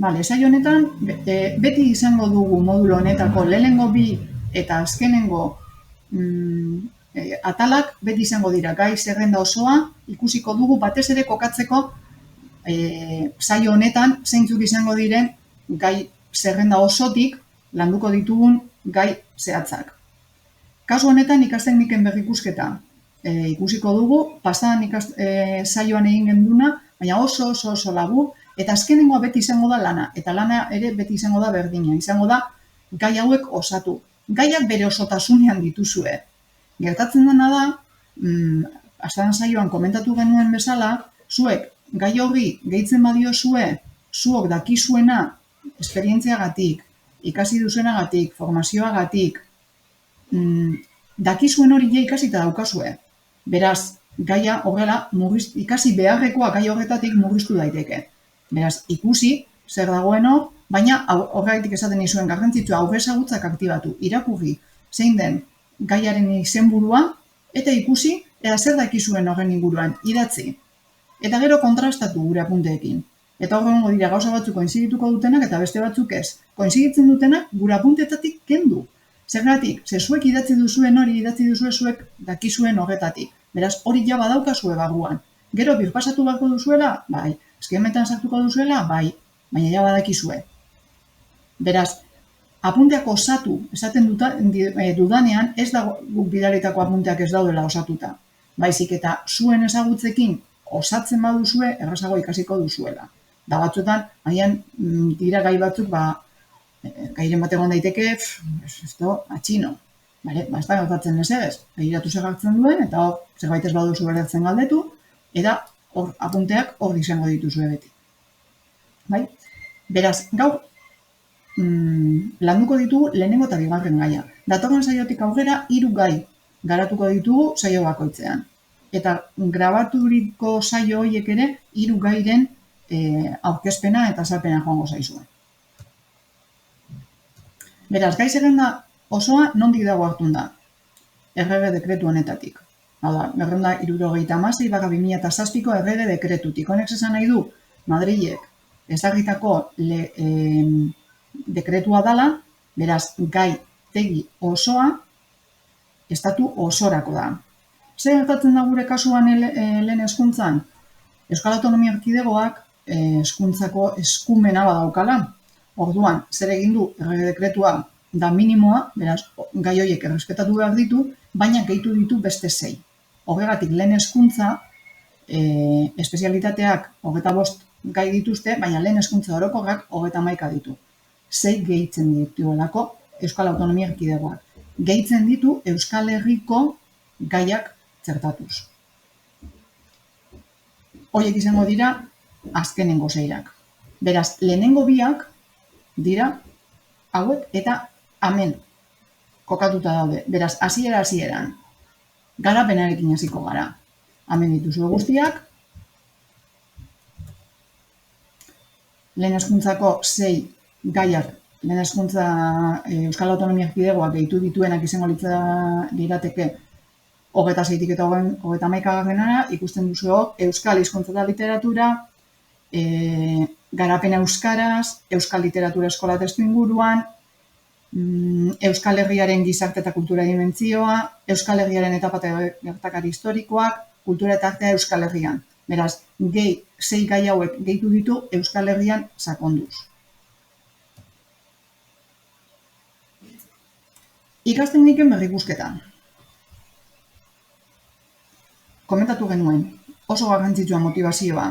Bale, saio honetan, beti izango dugu modulo honetako lehenengo bi eta azkenengo atalak beti izango dira. Gai zerrenda osoa ikusiko dugu batez ere kokatzeko saio honetan zeintzuk izango diren gai zerrenda osotik landuko ditugun gai zehatzak. Kasu honetan ikastekniken berrikusketa ikusiko dugu, pasadan saioan egin genduna, baina oso labur, eta azkenengoa beti izango da lana, eta lana ere beti izango da berdina, izango da gai hauek osatu. Gaiak bere osotasunean dituzue. Gertatzen dena da, pasadan saioan komentatu genuen bezala, zuek gai horri gehitzen badiozue, zuok dakizuena, esperientziagatik, ikasi duzuenagatik, formazioagatik, dakizuen hori ikasita daukazue. Beraz, gaia horrela ikasi beharrekoa gai horretatik murriztu daiteke. Beraz, ikusi zer dagoen hor, baina horregatik esaten nizuen garrantzitsua aurre ezagutzak aktibatu, irakurri zein den gaiaren izenburua eta ikusi ea zer dakizuen horren inguruan, idatzi. Eta gero kontrastatu gure apunteekin. Eta horrengo dira gauza batzuk koinzidituko dutenak eta beste batzuk ez. Koinziditzen dutenak gure apuntetatik kendu. Zergatik, ze zuek idatzi duzuen hori idatzi duzue zuek dakizuen horretatik. Beraz, hori ja badaukazue barruan. Gero, birpasatu beharko duzuela, bai. Eskemetan sartuko duzuela, bai. Baina ja badakizue. Beraz, apunteak osatu, esaten dudanean, ez da guk bidalitako apunteak ez daudela osatuta. Baizik eta zuen ezagutzekin osatzen baduzue, errazago ikasiko duzuela. Da batzuetan, agian dira gai batzuk, gairen bat egon daiteke, atxino. Ez da gertatzen ez, begiratu zer hartzen duen, eta hor, zerbait ez baduzu berdatzen galdetu, eta hor apunteak hor izango dituzue beti. Beraz, gaur, landuko ditugu lehenengo eta bigarren gaia. Datorren saiotik aurrera 3 gai garatuko ditugu saio bakoitzean. Eta grabaturiko saio horiek ere 3 gairen aurkezpena eta azalpena joango zaizue. Beraz, gai zerrenda osoa nondik dago hartun da? Errege dekretu honetatik. Hau da, 276/2007ko errege dekretutik. Honek esan nahi du, Madrilek ezarritako dekretua dela, beraz, gai tegi osoa estatu osorako da. Zer gertatzen da gure kasuan lehen hezkuntzan? Euskal Autonomia Erkidegoak hezkuntzako eskumena badaukala. Orduan, zer egin du errege dekretua da minimoa, beraz, gai horiek errespetatu behar ditu, baina gehitu ditu beste 6. Horregatik, lehen hezkuntza, espezialitateak 25 gai dituzte, baina lehen hezkuntza orokorrak 31 ditu. 6 gehitzen dituelako Euskal Autonomia Erkidegoak. Gehitzen ditu Euskal Herriko gaiak txertatuz. Horiek izango dira azkenengo 6. Beraz, lehenengo 2 dira hauek eta hemen kokatuta daude. Beraz, hasieran garapenarekin hasiko gara. Hemen dituzue guztiak. Lehen hezkuntzako 6 gaiak, lehen hezkuntza Euskal Autonomia Erkidegoak gehitu dituenak izango lirateke 26tik eta 31 ikusten duzu Euskal Hizkuntza eta Literatura, garapen euskaraz, Euskal Literatura eskola testu inguruan, Euskal Herriaren gizarte eta kultura dimentsioa, Euskal Herriaren etapa eta gertakari historikoak, kultura eta artea Euskal Herrian. Beraz, 6 gai hauek gehitu ditu Euskal Herrian sakonduz. Ikastekniken berrikusketa. Komentatu genuen, oso garrantzitsua motivazioa,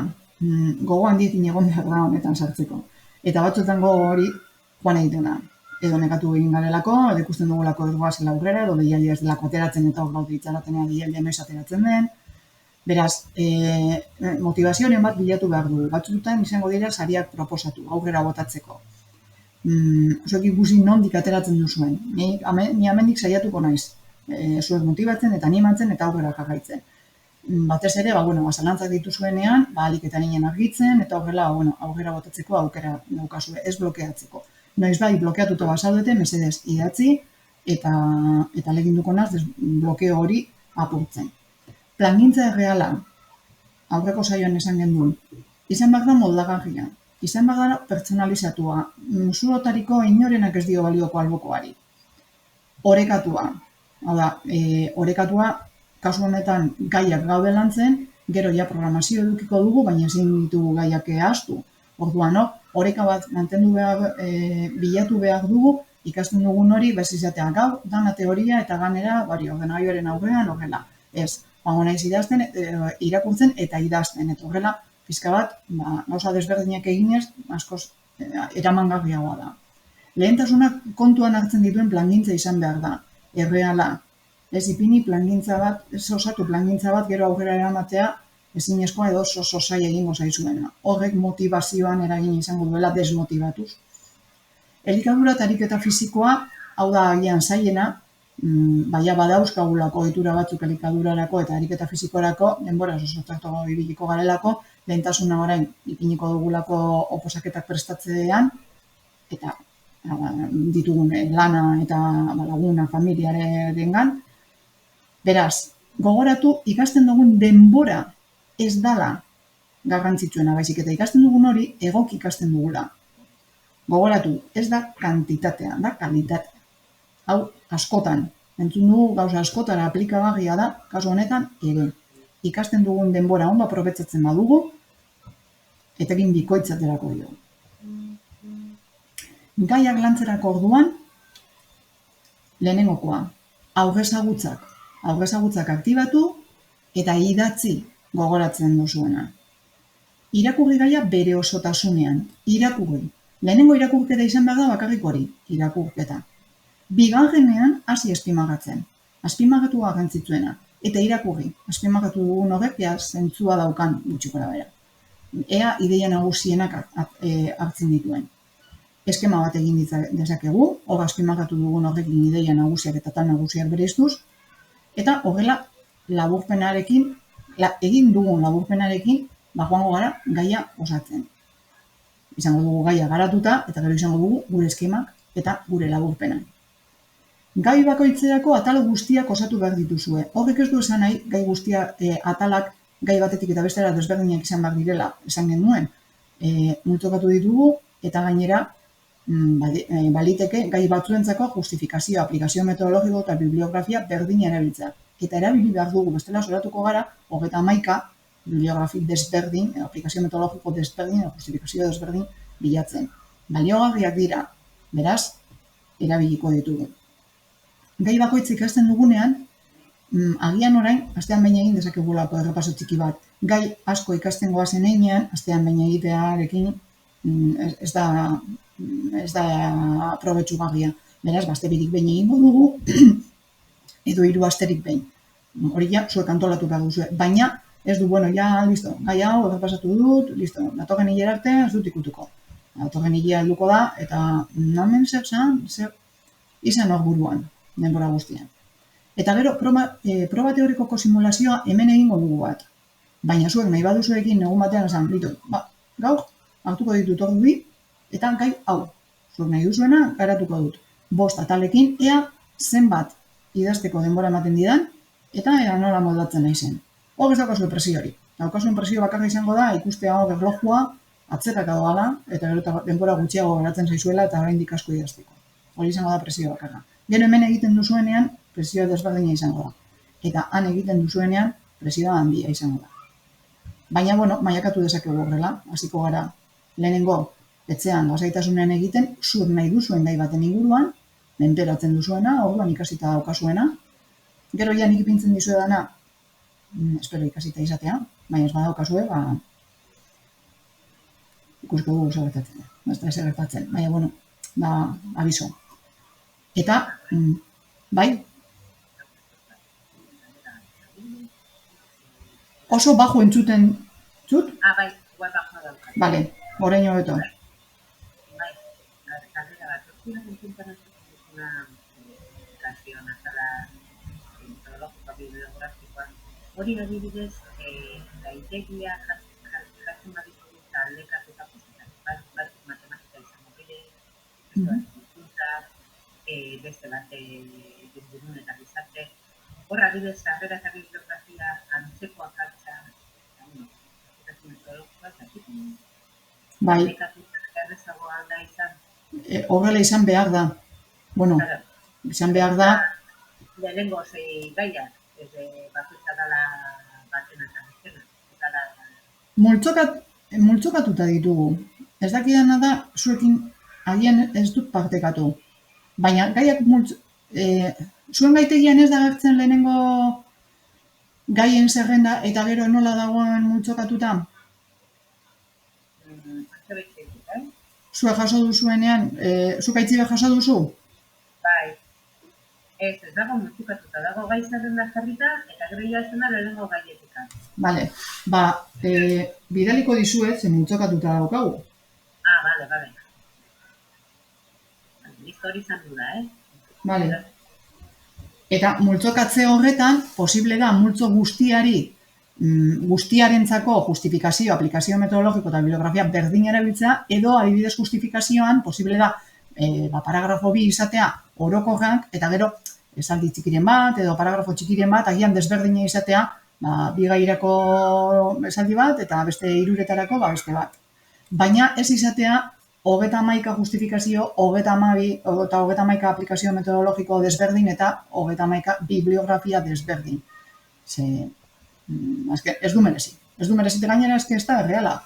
gogo handiekin egon behar da honetan sartzeko. Eta batzuetan gogo hori joan egiten da. Edo negatu egin garelako, edo ikusten dugulako ez goazela aurrera, edo deialdia ez delako ateratzen eta hor gaude itzalatenea deialdia noiz ateratzen den. Beraz, motivazioaren bat bilatu behar du. Batzuetan izango dira sariak proposatu, aurrera botatzeko. Zuek ikusi nondik ateratzen duzuen. Ni amendik saiatuko naiz. Zuek motibatzen eta animatzen eta aurrera jarraitzen. Batez ere, zalantzak dituzuenean, ahalik eta ninen argitzen, eta horrela aurrera botatzeko aukera daukazue, ez blokeatzeko. Noiz bai, blokeatuta bazaudete, mesedez idatzi, eta leginduko naz, blokeo hori apurtzen. Plangintza erreala, aurreko saioan esan genduen, izan behar da moldagarria. izan bagara pertsonalizatua, zuotariko inorenak ez dio balioko albokoari. Orekatua, hau da, orekatua, kasu honetan gaiak gaude lantzen, gero ja programazio edukiko dugu, baina ezin ditugu gaiak ahaztu. Orduan, oreka bat mantendu behar, bilatu behar dugu, ikasten dugun hori, bez izatea gau, dana teoria eta ganera, ordenagailuaren aurrean, horrela. Ez, joango naiz idazten, irakurtzen eta idazten, eta horrela, pizka bat, gauza desberdinak eginez, askoz eramangarriagoa da. Lehentasunak kontuan hartzen dituen plangintza izan behar da, erreala. Ez ipini plangintza bat, ez osatu plangintza bat, gero aurrera eramatea, ezinezkoa edo oso zaila egingo zaizuena. Horrek motivazioan eragin izango duela desmotibatuz. Elikadura eta ariketa fisikoa, hau da agian zailena, baina badauzkagulako ohitura batzuk elikadurarako eta ariketa fisikorako, denbora oso txarto ibiliko garelako, lehentasuna orain ipiniko dugulako oposaketak prestatzean, eta ditugun lana eta laguna familiarengan. Beraz, gogoratu ikasten dugun denbora ez dala garrantzitsuena, baizik eta ikasten dugun hori egoki ikasten dugula. Gogoratu, ez da kantitatea, da kalitatea. Hau, askotan, entzun dugu gauza askotara aplikagarria da, kasu honetan, ere. Ikasten dugun denbora ondo aprobetzatzen badugu, eta egin bikoitzaterako dio. Gaiak lantzerako orduan, lehenengokoa, aurrezagutzak aktibatu eta idatzi gogoratzen duzuena. Irakurri gaia bere osotasunean, irakurri. Lehenengo irakurketa izan behar da bakarrik hori, irakurketa. Bigarrenean hasi azpimagatzen, azpimagatu garrantzitsuena, eta irakurri, azpimagatu dugun horrek zentzua daukan gutxi gorabehera. Ea ideia nagusienak hartzen dituen. Eskema bat egin dezakegu, hor azpimagatu dugun horrekin ideia nagusiak eta tal nagusiak bereiztuz, eta horrela laburpenarekin, egin dugun laburpenarekin, joango gara gaia osatzen. Izango dugu gaia garatuta, eta gero izango dugu gure eskemak eta gure laburpena. Gai bakoitzerako atal guztiak osatu behar dituzue. Horrek ez du esan nahi, gai guztia atalak gai batetik eta bestera desberdinak izan behar direla, esan genuen. Multokatu ditugu, eta gainera, baliteke gai batzuentzako justifikazio, aplikazio metodologiko eta bibliografia berdina erabiltzea. Eta erabili behar dugu, bestela soratuko gara, 31 bibliografik desberdin, aplikazio metodologiko desberdin, justifikazio desberdin bilatzen. Baliogarriak dira, beraz, erabiliko ditugu. Gai bakoitzik ikasten dugunean, agian orain, astean behin egin dezakegulako errepaso txiki bat. Gai asko ikasten goazen heinean, astean behin egitearekin ez da aprobetxugarria. Beraz, astebirik behin egingo dugu, edo 3 asterik behin. Hori ja, zuek antolatu behar duzu. Baina, ez du, listo, gai hau, errepasatu dut, listo, datorren hilera arte, ez dut ikutuko. Datorren hilera helduko da, eta namen zer izan hor buruan, denbora guztian. Eta gero, proba teorikoko simulazioa hemen egingo dugu bat. Baina zuek nahi baduzuekin egun batean esan, gaur, hartuko ditut hor bi, eta gai hau. Zuek nahi duzuena, garatuko dut. 5 atalekin, ea zenbat idazteko denbora ematen didan, eta ea nola moldatzen nahi zen. Hor ez daukazue presio hori. Daukazuen presio bakarra izango da, ikustea hor erlojua, atzeraka doala, eta gero denbora gutxiago geratzen zaizuela, eta oraindik asko idazteko. Hori izango da presio bakarra. Gero hemen egiten duzuenean, presio desberdina izango da. Eta han egiten duzuenean, presioa handia izango da. Baina, mailakatu dezakegu horrela, hasiko gara lehenengo etxean lasaitasunean egiten, zur nahi duzuen gai baten inguruan, menteratzen duzuena, orduan ikasita daukazuena. Gero ja nik ipintzen dizuedana, espero ikasita izatea, baina ez badaukazue, ikusko dugu zer gertatzen. Ez da zer gertatzen, baina, abiso. Eta, bai, oso bajo entzuten, zut? Bai, igual bajo daukat. Bale, orain hobeto. Bai, galdera bat, ostura entzuntan una educación hasta la metodológica bibliográfica. Hori adibidez, gaitegia jartzen baditu taldekak eta postak, bat matematika izango bere, beste bat ingurun eta gizarte. Hor adibidez, sarrera eta bibliografia antzekoak hartza, metodologikoa eta Bai, aplikatuta errezagoa da izan. horrela izan behar da. Bueno, Claro, izan behar da, lehenengo zei gaiak, bakoitza dala batena eta bestena. Ez dala, multzokatuta ditugu. Ez dakidana da, zuekin agian ez dut partekatu. Baina gaiak zuen gaitegian ez da agertzen lehenengo gaien zerrenda eta gero nola dagoen multzokatuta? atzo betxetik, Zuek jaso duzuenean, zuk aitzibe jaso duzu? Bai, ez dago multzukatuta, dago gai zerrenda jarrita, eta gero jatzen da lehenengo gaietika. Bale, bidaliko dizuet, ze multzokatuta daukagu. Bale. Listo hori izan du da, Bale. Eta multzokatze horretan, posible da multzo guztiarentzako justifikazio, aplikazio metodologiko eta bibliografia berdin erabiltzea, edo adibidez justifikazioan, posible da paragrafo bi izatea orokorrak, eta gero esaldi txikiren bat, edo paragrafo txikiren bat, agian desberdina izatea, bi gairako esaldi bat, eta beste hiruretarako beste bat. Baina ez izatea 31 justifikazio, 32 eta 31 aplikazio metodologiko desberdin eta 31 bibliografia desberdin. Ez du merezi. Ez du merezi, gainera ez da erreala.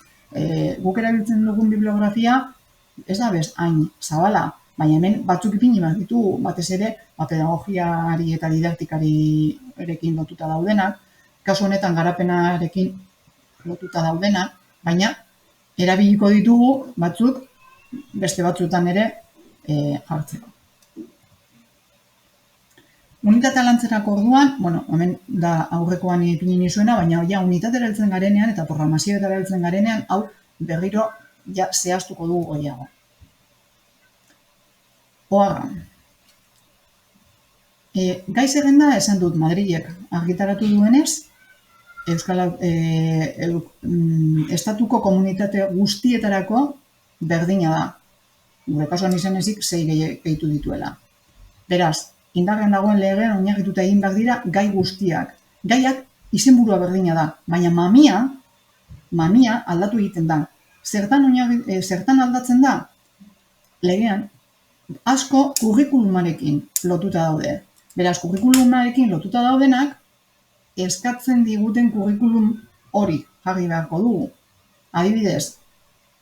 Guk erabiltzen dugun bibliografia ez da bez hain zabala, baina hemen batzuk ipini bat ditu, batez ere, pedagogiari eta didaktikari erekin lotuta daudenak, kasu honetan garapenarekin lotuta daudenak, baina erabiliko ditugu batzuk beste batzuetan ere jartzeko. Unitatea lantzerako orduan, hemen da aurrekoan ipini nizuena, baina ja unitatera heltzen garenean eta programazioetara heltzen garenean, hau berriro ja zehaztuko dugu gehiago. Oaga. Gai zerrenda esan dut Madrilek argitaratu duenez, estatuko komunitate guztietarako berdina da. Gure kasuan izan ezik 6 gehitu dituela. Beraz, indarrean dagoen legean oinarrituta egin behar dira gai guztiak. Gaiak izenburua berdina da, baina mamia aldatu egiten da. Zertan aldatzen da? Legean, asko kurrikulumarekin lotuta daude. Beraz, kurrikulumarekin lotuta daudenak, eskatzen diguten kurrikulum hori jarri beharko dugu. Adibidez,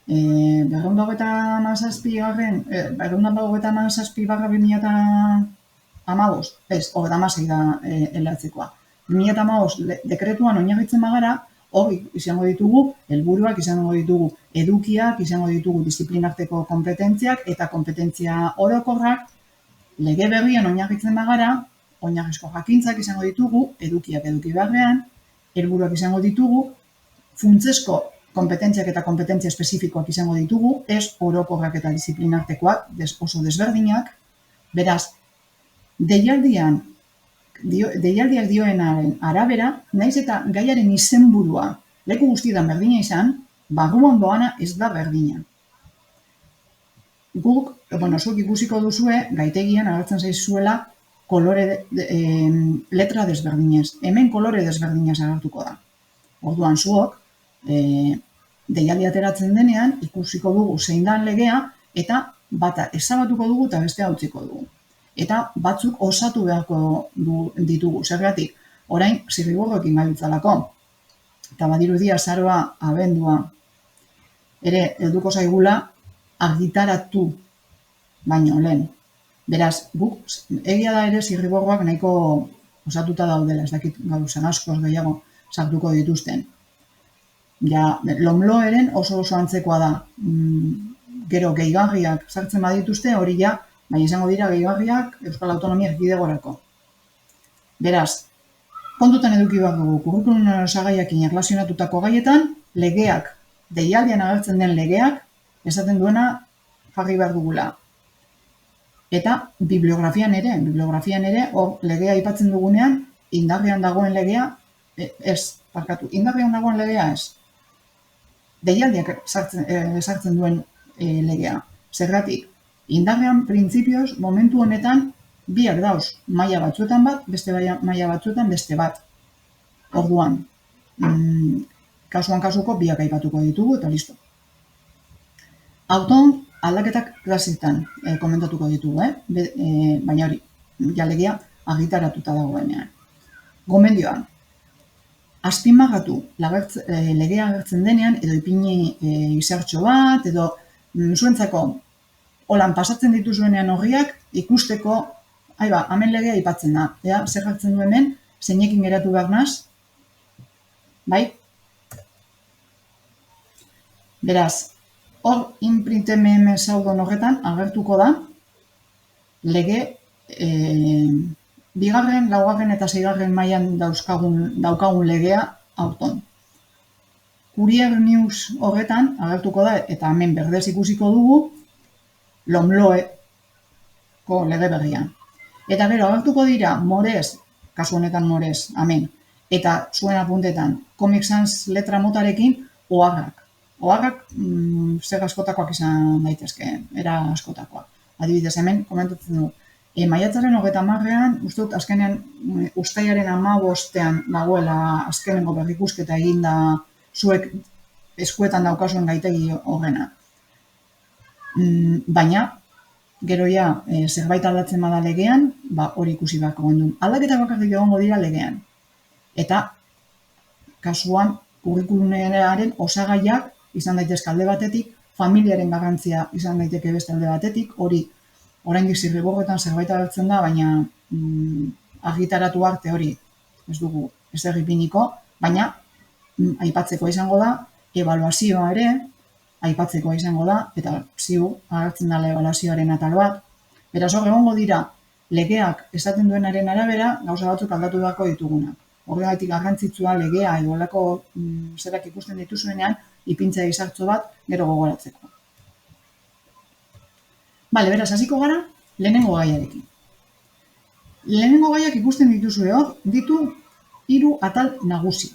257/2015, ez, 26 da elatzekoa. 2015 dekretuan oinarritzen bagara, hori izango ditugu, helburuak izango ditugu, edukiak izango ditugu, disiplinarteko kompetentziak eta kompetentzia orokorrak, lege berrian oinarritzen bagara, oinarrizko jakintzak izango ditugu, edukiak eduki beharrean, helburuak izango ditugu, funtsezko kompetentziak eta kompetentzia espezifikoak izango ditugu, ez orokorrak eta disiplinartekoak, oso desberdinak. Beraz, deialdiak dioenaren arabera, naiz eta gaiaren izenburua leku guztietan berdina izan, barruan doana ez da berdina. Guk, zuek ikusiko duzue, gaitegian agertzen zaizuela letra desberdinez. Hemen kolore desberdinez agertuko da. Orduan zuok, deialdi ateratzen denean, ikusiko dugu zein dan legea, eta bata ezabatuko dugu eta bestea utziko dugu. Eta batzuk osatu beharko ditugu. Zergatik, orain zirriborroekin gabiltzalako. Eta badirudi azaroa, abendua, ere helduko zaigula argitaratu baino lehen. Beraz, guk egia da ere zirriborroak nahiko osatuta daudela, ez dakit gauzan askoz gehiago sartuko dituzten. Ja, lomloeren oso antzekoa da. Gero gehigarriak sartzen badituzte, hori ja, baina izango dira gehigarriak Euskal Autonomia Erkidegorako. Beraz, kontutan eduki behar dugu, kurrikulum osagaiakin erlazionatutako gaietan, legeak, deialdian agertzen den legeak, esaten duena jarri behar dugula. Eta bibliografian ere, hor legea aipatzen dugunean, indarrean dagoen legea, indarrean dagoen legea ez. Deialdiak sartzen duen legea. Zergatik, indarrean printzipioz, momentu honetan, biak dauz, maila batzuetan bat, beste maila batzuetan beste bat. Orduan, kasuan kasuko biak aipatuko ditugu eta listo. Auton aldaketak klasetan komentatuko ditugu, baina hori, ja legea argitaratuta dagoenean. Gomendioa, azpimarratu legea agertzen denean, edo ipini izartxo bat, edo zuentzako holan pasatzen dituzuenean horriak, ikusteko, hemen legea aipatzen da, zer hartzen du hemen, zeinekin geratu behar naz, bai? Beraz, hor, inprinte MM saudon horretan agertuko da, lege, bigarren, laugarren eta seigarren mailan daukagun legea aurton. Courier News horretan agertuko da, eta hemen berdez ikusiko dugu, LOMLOE-ko lege berria. Eta gero agertuko dira Morez, kasu honetan Morez, hemen, eta zuen apuntetan, Comic Sans letra motarekin, oharrak. Oharrak zer askotakoak izan daitezke, era askotakoak. Adibidez, hemen komentatzen du, maiatzaren 30-ean, uste dut azkenean uztailaren 15-ean dagoela azkenengo berrikusketa eginda zuek eskuetan daukazuen gaitegi horrena. Baina, gero ja, zerbait aldatzen bada legean, hori ikusi beharko gendun. Aldaketak bakarrik egongo dira legean. Eta, kasuan, kurrikulumearen osagaiak izan daitezke alde batetik, familiaren garrantzia izan daiteke beste alde batetik, hori oraindik zirriborretan zerbait agertzen da, baina argitaratu arte hori ez dugu ezer ipiniko, baina aipatzeko izango da, ebaluazioa ere, aipatzeko izango da, eta ziur agertzen da ebaluazioaren atal bat. Beraz, hor egongo dira legeak esaten duenaren arabera, gauza batzuk aldatu beharko ditugunak. Horregatik garrantzitsua legea edo olako zerak ikusten dituzuenean, ipintzea izartzo bat gero gogoratzeko. Bale, beraz, hasiko gara, lehenengo gaiarekin. Lehenengo gaiak ikusten dituzue hor, ditu 3 atal nagusi.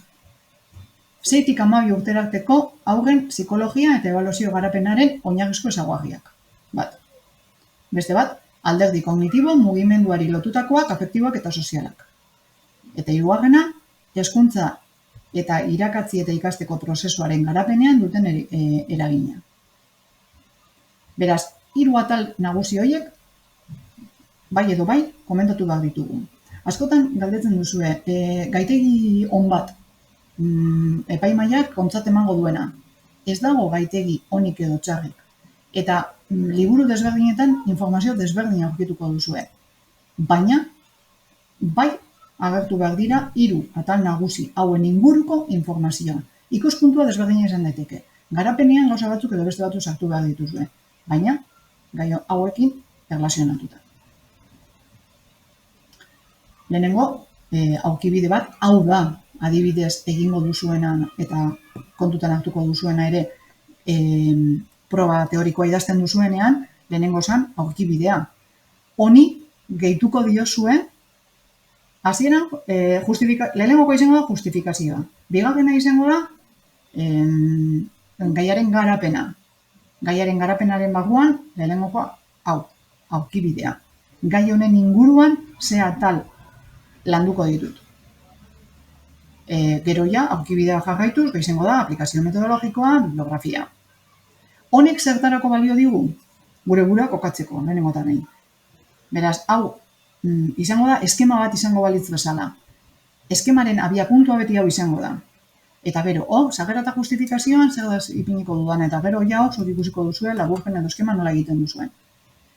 6-tik 12 urterarteko haurren psikologia eta ebaluazio garapenaren oinarrizko ezaugarriak. Bat. Beste bat, alderdi kognitibo, mugimenduari lotutakoak, afektiboak eta sozialak. Eta hirugarrena, hezkuntza eta irakatzi eta ikasteko prozesuaren garapenean duten eragina. Beraz, 3 atal nagusi horiek, bai edo bai, komentatu behar ditugu. Askotan galdetzen duzue, gaitegi on bat, epaimaiak kontzat emango duena. Ez dago gaitegi onik edo txarrik. Eta liburu desberdinetan informazio desberdina aurkituko duzue. Baina, bai agertu behar dira 3 atal nagusi hauen inguruko informazioa. Ikuspuntua desberdina izan daiteke. Garapenean gauza batzuk edo beste batzuk sartu behar dituzue. Baina, gai hauekin erlazionatuta. Lehenengo, aurkibide bat, hau da, adibidez egingo duzuena eta kontutan hartuko duzuena ere proba teorikoa idazten duzuenean, lehenengo zan aurkibidea. Honi gehituko diozue, hasieran lehenengokoa izango da justifikazioa. Bigarrena izango da gaiaren garapena. Gaiaren garapenaren barruan, lehenengokoa aurkibidea. Gai honen inguruan ze atal landuko ditut. Gero ja, aurkibidea jarraituz, izango da, aplikazio metodologikoa, bibliografia. Honek zertarako balio digu? Gure burua kokatzeko, lehenengo eta behin. Beraz, hau, izango da, eskema bat izango balitz bezala. Eskemaren abiapuntua beti hau izango da. Eta gero, sarrera eta justifikazioan, zer da ipiniko dudan, eta gero ja, zut ikusiko duzue, laburpen edo eskema nola egiten duzuen.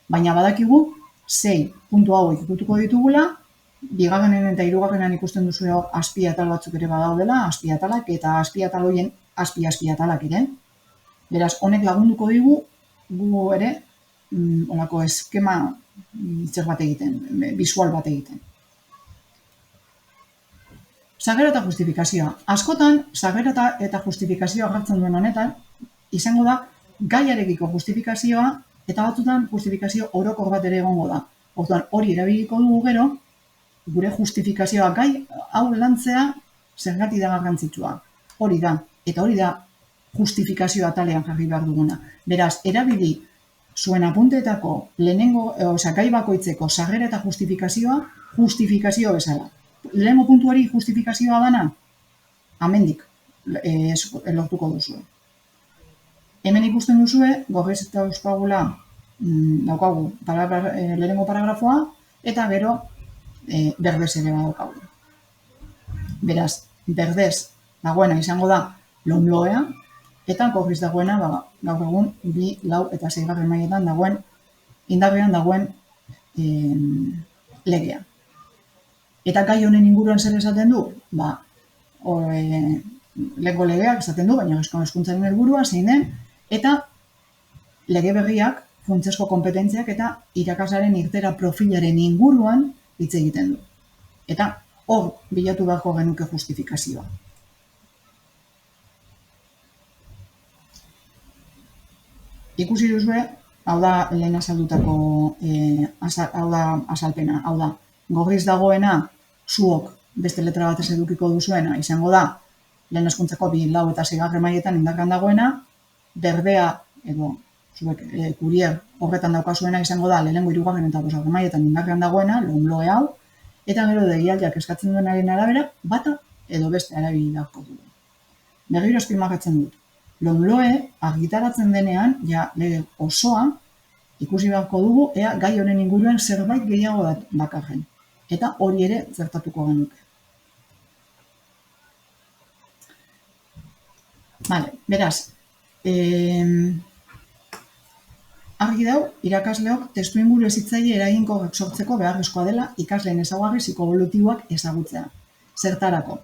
Baina badakigu, 6 puntu hauek ikutuko ditugula, bigarrenen eta hirugarrenan ikusten duzu azpi-atal batzuk ere badaudela, azpi-atalak eta azpi-atal horien azpi-atalak ere. Beraz, honek lagunduko digu, gu ere, olako eskema zer bat egiten, bisual bat egiten. Sarrera eta justifikazioa. Askotan, sarrera eta justifikazioa hartzen duen honetan, izango da, gaiarekiko justifikazioa, eta batzutan justifikazio orokor bat ere egongo da. Orduan, hori erabiliko dugu gero, gure justifikazioa gai hau lantzea zergatik da garrantzitsua. Hori da, eta hori da justifikazioa atalean jarri behar duguna. Beraz, erabili zuen apunteetako lehenengo, gai bakoitzeko sarrera eta justifikazio bezala. Lehenengo puntuari justifikazioa dana, amendik lortuko duzu. Hemen ikusten duzue, gorriz eta euskagula daukagu lehenengo paragrafoa, eta gero berdez ere badaukagu. Beraz, berdez dagoena izango da lomloea, eta gorriz dagoena gaur egun 2, 4 eta 6 mailetan dagoen, indarrean dagoen legea. Eta gai honen inguruan zer esaten du? Lehengo legeak esaten du, baina hezkuntzaren helburua zein den, eta lege berriak funtsezko konpetentziak eta irakaslearen irteera profilaren inguruan hitz egiten du. Eta hor bilatu beharko genuke justifikazioa. Ikusi duzue, hau da lehen azaldutako azalpena, hau da, gorriz dagoena zuok beste letra batez edukiko duzuena izango da lehen hezkuntzako 2, 4 eta 6 mailetan indarrean dagoena, berdea edo zuek kurier horretan daukazuena izango da lehenengo 3. eta 5. mailetan indarrean dagoena, lomloe hau, eta gero deialdiak eskatzen duenaren arabera, bata edo beste erabili beharko dugu. Berriro azpimarratzen dut. Lomloe argitaratzen denean, lege osoa, ikusi beharko dugu, ea gai honen inguruan zerbait gehiago bakarren. Eta hori ere zertatuko genuke. Beraz, argi dau, irakasleok testu inguru hezitzaile eraginkorrak sortzeko beharrezkoa dela ikasleen ezaugarri psikoebolutiboak ezagutzea. Zertarako?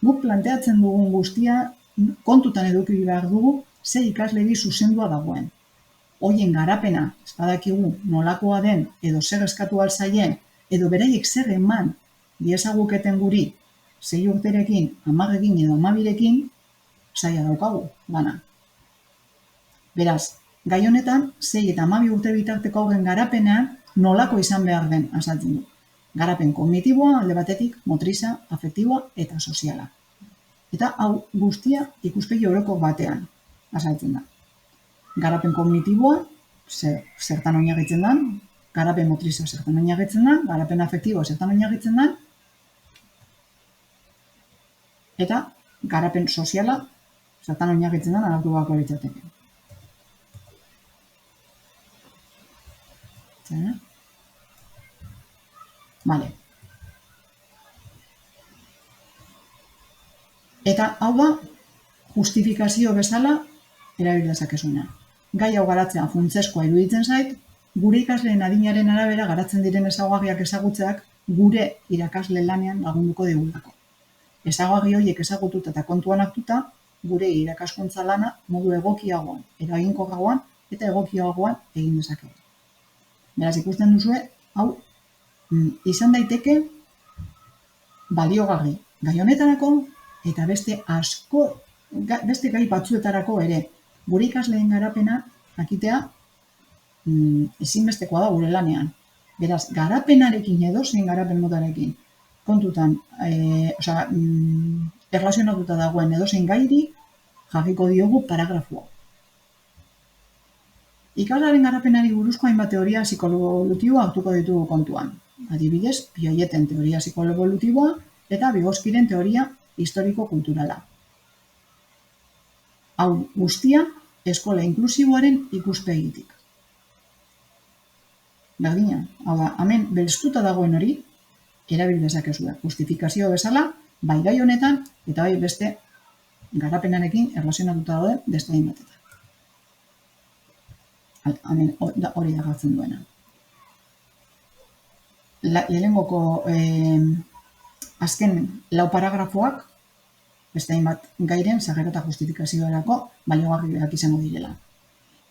Guk planteatzen dugun guztia kontutan eduki behar dugu ze ikasleri zuzendua dagoen. Horien garapena, ez badakigu nolakoa den edo zer eskatu alzaien, edo beraiek zer eman diezaguketen guri 6 urterekin, 10 edo 12rekin, zaila daukagu, bana. Beraz, gai honetan, 6 eta 12 urte bitarteko horren garapenean nolako izan behar den azaltzen du. Garapen kognitiboa, alde batetik, motriza, afektiboa eta soziala. Eta hau guztia ikuspegi orokor batean azaltzen da. Garapen kognitiboa, zertan oinarritzen den, garapen motriza zertan oinarritzen den, garapen afektiboa zertan oinarritzen den, eta garapen soziala zertan oinarritzen den arautu beharko litzateke. Vale. Eta hau da, justifikazio bezala erabil dezakezuna. Gai hau garatzea funtsezkoa iruditzen zait, gure ikasleen adinaren arabera garatzen diren ezaugarriak ezagutzeak gure irakasle lanean lagunduko digulako. Ezaugarri horiek ezagututa eta kontuan hartuta, gure irakaskuntza lana modu egokiagoan, eraginkorragoan eta egokiagoan egin dezakegu. Beraz, ikusten duzue, hau izan daiteke baliogarri gai honetarako eta beste gai batzuetarako ere. Gure ikasleen garapena jakitea ezinbestekoa da gure lanean. Beraz, garapenarekin edo zein garapen motarekin kontutan, erlazionatuta dagoen edo zein gairi jarriko diogu paragrafoa. Ikaslearen garapenari buruzko hainbat teoria psikoebolutiboa hartuko ditugu kontuan. Adibidez, Piageten teoria psikoebolutiboa eta Vygotskyren teoria historiko-kulturala. Hau guztia eskola inklusiboaren ikuspegitik. Berdina, hau da, hemen belztuta dagoen hori, erabil dezakezue. Justifikazio bezala, bai gai honetan, eta bai beste garapenarekin erlazionatuta dauden beste hainbatetan. Hemen hori da gartzen duena. Lehenengoko azken 4 paragrafoak beste hainbat gairen zerrera eta justifikazioarako baliogarriak izango direla.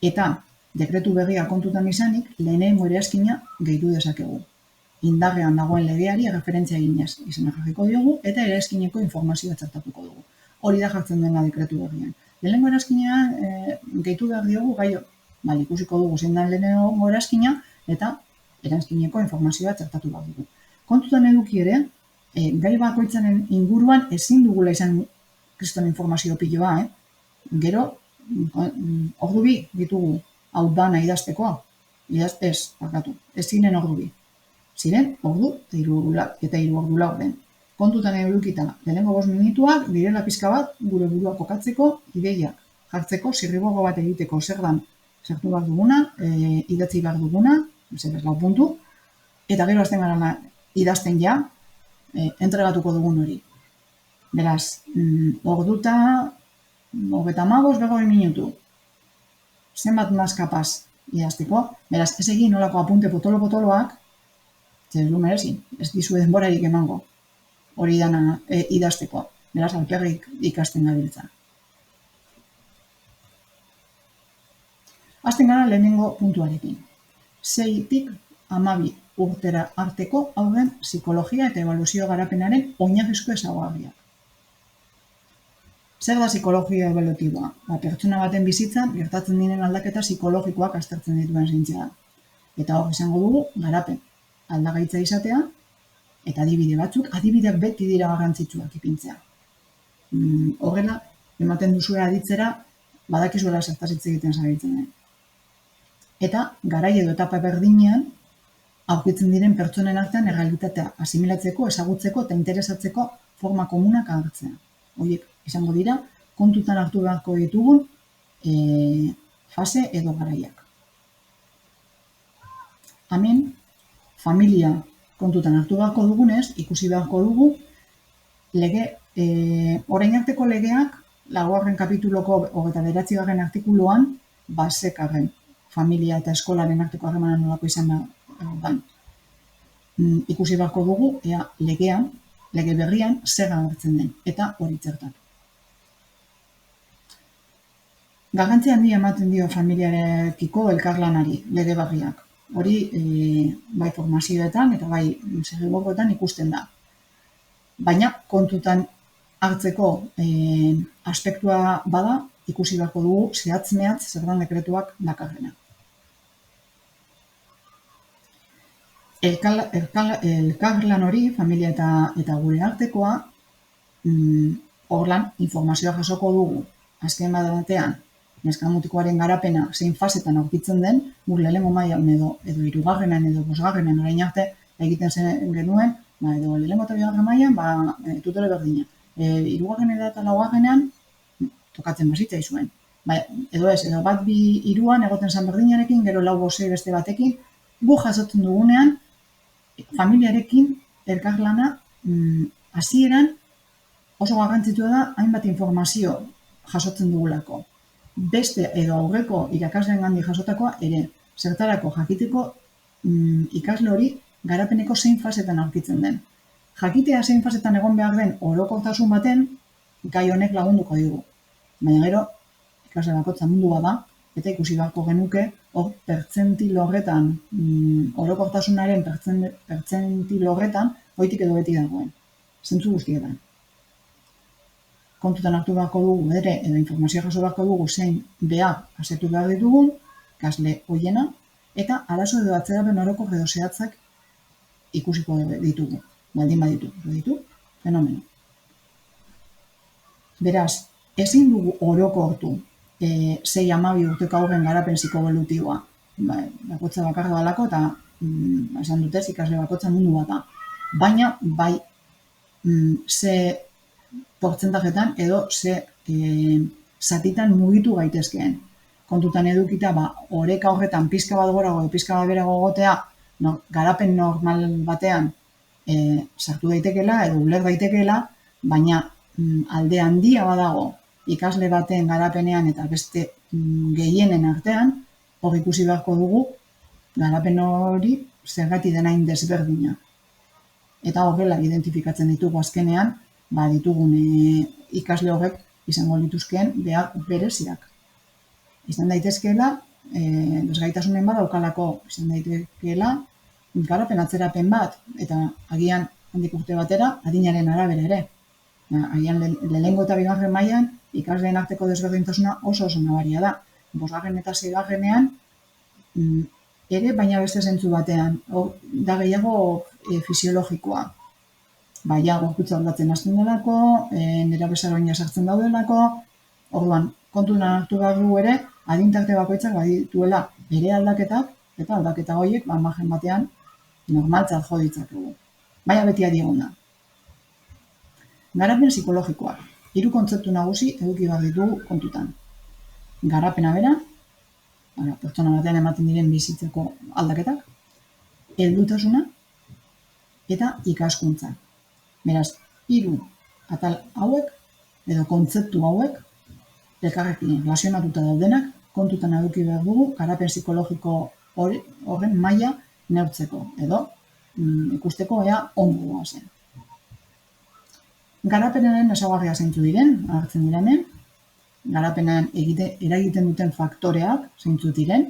Eta dekretu berria kontutan izanik, lehenengo eranskina gehitu dezakegu. Indarrean dagoen legeari referentzia eginez izena jarriko diogu eta eranskineko informazioa txertatuko dugu. Hori da jartzen duena dekretu berrian. Lehenengo eranskina gehitu behar diogu gai ikusiko dugu zein da lehenengo eranskina eta eranskineko informazioa txertatu behar dugu. Kontutan eduki ere, gai bakoitzaren inguruan ezin dugula izan kriston informazio piloa, Gero, ordu bi ditugu hau dana idaztekoa. Ez ziren ordu bi. Ziren ordu eta 3 ordu laurden. Kontutan edukita, lehenengo 5 minutuak direla pizka bat gure burua kokatzeko, ideiak jartzeko, zirriborro bat egiteko zer dan sartu behar duguna, idatzi behar duguna, zer lau puntu, eta gero azten gara idazten ja, entregatuko dugun hori. Beraz, orduta, 35, 40 minutu. Zenbat naz kapaz idazteko. Beraz, ez egin nolako apunte potolo-potoloak, zer du merezin, ez dizu denborarik emango hori dana idazteko. Beraz, alperrik ikasten gabiltza. Hasten gara lehenengo puntuarekin. 6-tik 12 urtera arteko haurren psikologia eta ebaluazio garapenaren oinarrizko ezaugarriak. Zer da psikologia ebaluatiboa? Pertsona baten bizitzan gertatzen diren aldaketa psikologikoak aztertzen dituen zientzia da. Eta hor izango dugu garapen aldagaitza izatea eta adibide batzuk, adibideak beti dira garrantzitsuak ipintzea. Horrela, ematen duzue aditzera, badakizuela zertaz hitz egiten zabiltzen den. Eta garai edo etapa berdinean aurkitzen diren pertsonen artean errealitatea asimilatzeko, ezagutzeko eta interesatzeko forma komunak agertzea. Horiek izango dira, kontutan hartu beharko ditugun fase edo garaiak. Hemen, familia kontutan hartu beharko dugunez, ikusi beharko dugu, orain arteko legeak, 4. kapituloko 29. artikuluan, basekarren familia eta eskolaren arteko harremana nolako izan da. Ikusi beharko dugu, ea legean, lege berrian, zer agertzen den, eta hori txertatu. Garrantzi handia ematen dio familiarekiko elkarlanari, lege berriak. Hori bai formazioetan eta bai zirriborroetan ikusten da. Baina kontutan hartzeko aspektua bada, ikusi beharko dugu zehatz-mehatz zer dan dekretuak dakarrena. Elkarlan hori, familia eta gure artekoa, horlan informazioa jasoko dugu. Azken batean, neska-mutikoaren garapena zein fasetan aurkitzen den, guk lehenengo mailan edo 3. edo 5. orain arte egiten zen genuen, edo lehenengo eta 2. mailan, tutore berdina. 3. eta 4. tokatzen bazitza izuen. Edo ez, edo bat 2 egoten zan berdinarekin, gero 4 beste batekin, gu jasotzen dugunean, familiarekin elkarlana hasieran oso garrantzitsua da hainbat informazio jasotzen dugulako. Beste edo aurreko irakasleen gandik jasotakoa ere, zertarako jakiteko ikasle hori garapeneko zein fasetan aurkitzen den. Jakitea zein fasetan egon behar den orokortasun baten, gai honek lagunduko digu. Baina gero, ikasle bakotza mundua da, eta ikusi beharko genuke, hor pertzentil horretan, orokortasunaren pertzentil horretan, goitik edo beti dagoen, zentzu guztietan. Kontutan hartu beharko dugu, edo informazioa jaso beharko dugu zein behar asetu behar ditugun, ikasle hoiena, eta arazo edo atzerapen orokor edo zehatzak ikusiko ditugu. Baldin baditu, fenomeno. Beraz, ezin dugu orokortu 6-12 urteko haurren garapen psikoebolutiboa. Bakotza bakarra dalako eta esan dutez ikasle bakotza mundu bat da. Baina bai ze portzentajetan edo ze zatitan mugitu gaitezkeen. Kontutan edukita, oreka horretan pizka bat gorago, pizka bat berago gotea, garapen normal batean sartu daitekeela edo uler daitekeela, baina alde handia badago ikasle baten garapenean eta beste gehienen artean, hor ikusi beharko dugu, garapen hori zergatik denain desberdina. Eta horrela identifikatzen ditugu azkenean, ditugun ikasle horrek izango lituzkeen behar bereziak. Izan daitezkeela, desgaitasunen bat daukalako, izan daitezkeela, garapen atzerapen bat, eta agian handik urte batera, adinaren arabera ere. Agian lehenengo eta 2. mailan ikasleen arteko desberdintasuna oso nabaria da. 5. eta 6. Ere, baina beste zentzu batean. Da gehiago fisiologikoa. Gorputza aldatzen hasten delako, nera bezaroina sartzen daudelako, orduan, kontuan hartu behar du ere, adintarte bakoitzak badituela bere aldaketak, eta aldaketa horiek, margen batean, normaltzat jo ditzakegu. Baina beti adi egon da. Garapen psikologikoak. 3 kontzeptu nagusi eduki behar ditugu kontutan. garapena bera, pertsona batean ematen diren bizitzeko aldaketak, heldutasuna eta ikaskuntza. Beraz, 3 atal hauek edo kontzeptu hauek elkarrekin erlazionatuta daudenak kontutan eduki behar dugu garapen psikologiko horren maila neurtzeko edo ikusteko ea ondo goazen. Garapenaren ezaugarriak zeintzuk diren, agertzen dira hemen. Garapenean eragiten duten faktoreak zeintzuk diren,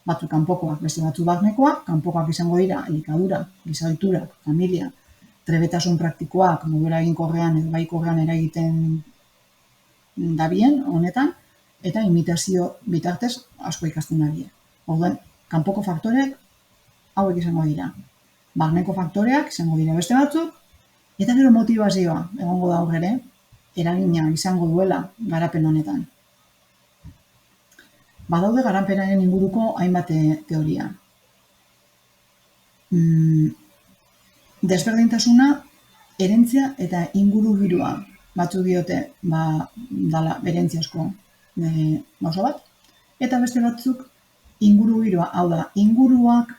batzuk kanpokoak, beste batzuk barnekoak, kanpokoak izango dira elikadura, giza ohiturak, familia, trebetasun praktikoak modu eraginkorrean edo baikorrean eragiten dabien honetan, eta imitazio bitartez asko ikasten dabie. Orduan, kanpoko faktoreak hauek izango dira. Barneko faktoreak izango dira beste batzuk, eta gero motivazioa egongo da hor ere, eragina izango duela garapen honetan. Badaude garapenaren inguruko hainbat teoria. Desberdintasuna, herentzia eta ingurugiroa. Batzuk diote, dala herentziazko gauza bat, eta beste batzuk ingurugiroa, hau da, inguruak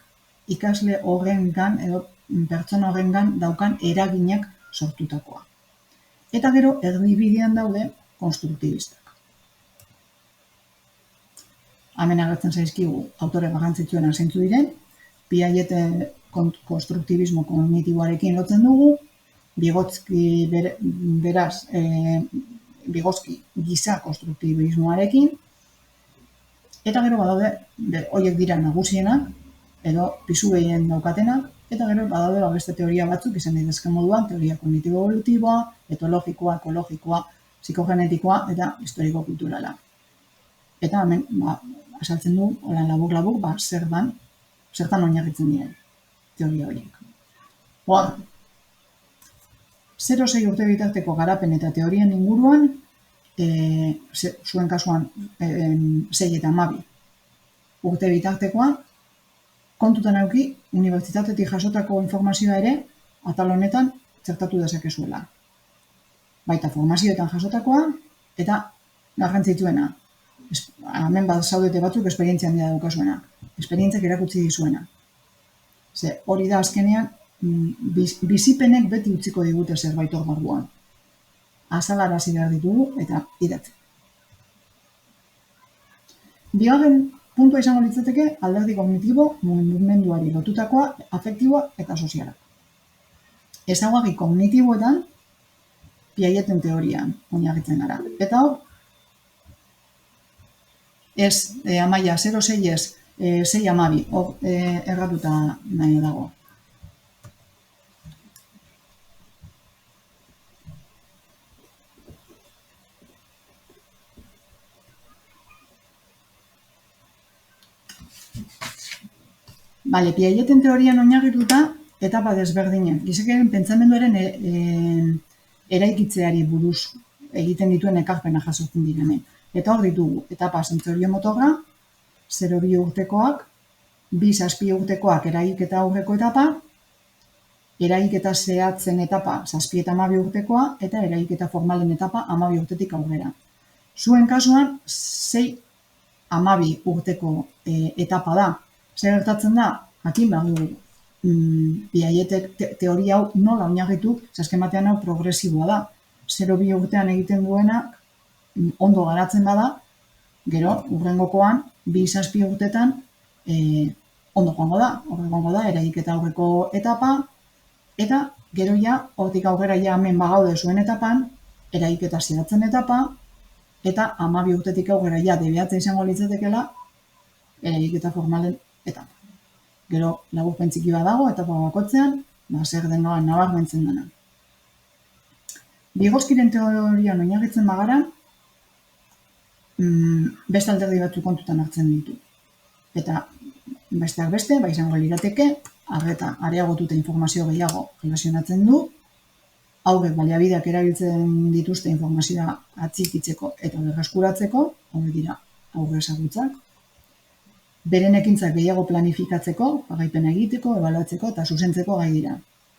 ikasle horrengan edo pertsona horrengan daukan eraginak sortutakoa. Eta gero, erdibidean daude konstruktibistak. Hemen agertzen zaizkigu autore garrantzitsuena zeintzu diren, Piagete konstruktibismo kognitiboarekin lotzen dugu, Vygotsky beraz, Vygotsky giza konstruktibismoarekin, eta gero badaude, horiek dira nagusienak, edo pisu gehien daukatenak, eta gero badaude beste teoria batzuk izan daitezken moduan, teoria kognitibo-evolutiboa, etologikoa, ekologikoa, psikogenetikoa eta historiko-kulturala. Eta hemen, azaltzen du, holan labur-labur, zertan oinarritzen diren teoria horiek. 0-6 urte bitarteko garapen eta teorien inguruan, zuen kasuan 6 eta 12 urte bitartekoa, kontutan eduki unibertsitatetik jasotako informazioa ere atal honetan txertatu dezakezuela. Baita formazioetan jasotakoa eta garrantzitsuena. Hemen zaudete batzuk esperientzia handia daukazuena. Esperientziak erakutsi dizuena. Ze hori da azkenean bizipenek beti utziko digute zerbait hor barruan. Azalarazi behar ditugu eta idatzi. Bigarren puntua izango litzateke alderdi kognitibo mugimenduari lotutakoa, afektiboa eta soziala. Ezaugarri kognitiboetan Piageten teorian oinarritzen gara. Eta hor, ez amaia 0-6 ez 6-12, hor erratuta nahi dago. Piageten teorian oinarrituta etapa desberdinak. Gizakiaren pentsamenduaren eraikitzeari buruz egiten dituen ekarpena jasotzen direnek. Eta hor ditugu, etapa sentsorio motorra, 0-2 urtekoak, 2-7 urtekoak eragiketa aurreko etapa, eragiketa zehatzen etapa 7 eta 12 urtekoa, eta eragiketa formalen etapa 12 urtetik aurrera. Zuen kasuan, 6-12 urteko etapa da. Zer gertatzen da, jakin behar dugu, Piagetek teoria hau nola oinarritu, azken batean hau progresiboa da. 0-2 urtean egiten duenak, ondo garatzen bada, gero, urrengokoan, 2-7 urtetan, ondo joango da. Horregongo da, eragiketa aurreko etapa, eta gero ja, hortik aurrera ja hemen bagaude zuen etapan, eragiketa zehatzen etapa, eta 12 urtetik aurrera ja debiatzen izango litzatekela, eragiketa formalen etapa. Gero, laburpen txiki bat dago, etapa bakotzean, zer den nabarmentzen dena. Vygotskyren teorian oinarritzen bagara, beste alderdi batzu kontutan hartzen ditu. Eta besteak beste, izango lirateke, arreta areagotuta informazio gehiago relazionatzen du, haurrek baliabideak erabiltzen dituzte informazioa atxikitzeko eta berreskuratzeko, hauek dira aurre ezagutzak, beren ekintzak gehiago planifikatzeko, pagaipena egiteko, ebaluatzeko eta zuzentzeko gai dira.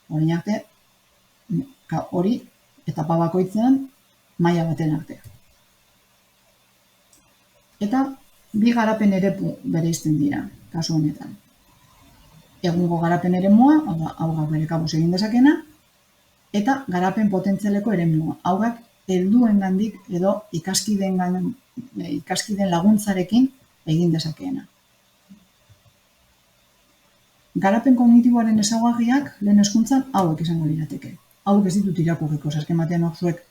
Orain arte, hori etapa bakoitzean maila baten artean. Eta bi garapen erepu bereizten dira, kasu honetan. Egungo garapen eremua, haurrak bere kabuz egin dezakena, eta garapen potentzialeko eremua, haurrak helduengandik edo ikaskideen laguntzarekin egin dezakeena. Garapen kognitiboaren ezaugarriak lehen hezkuntzan hauek izango lirateke. Hauek ez ditut irakurriko, azken batean hor zuek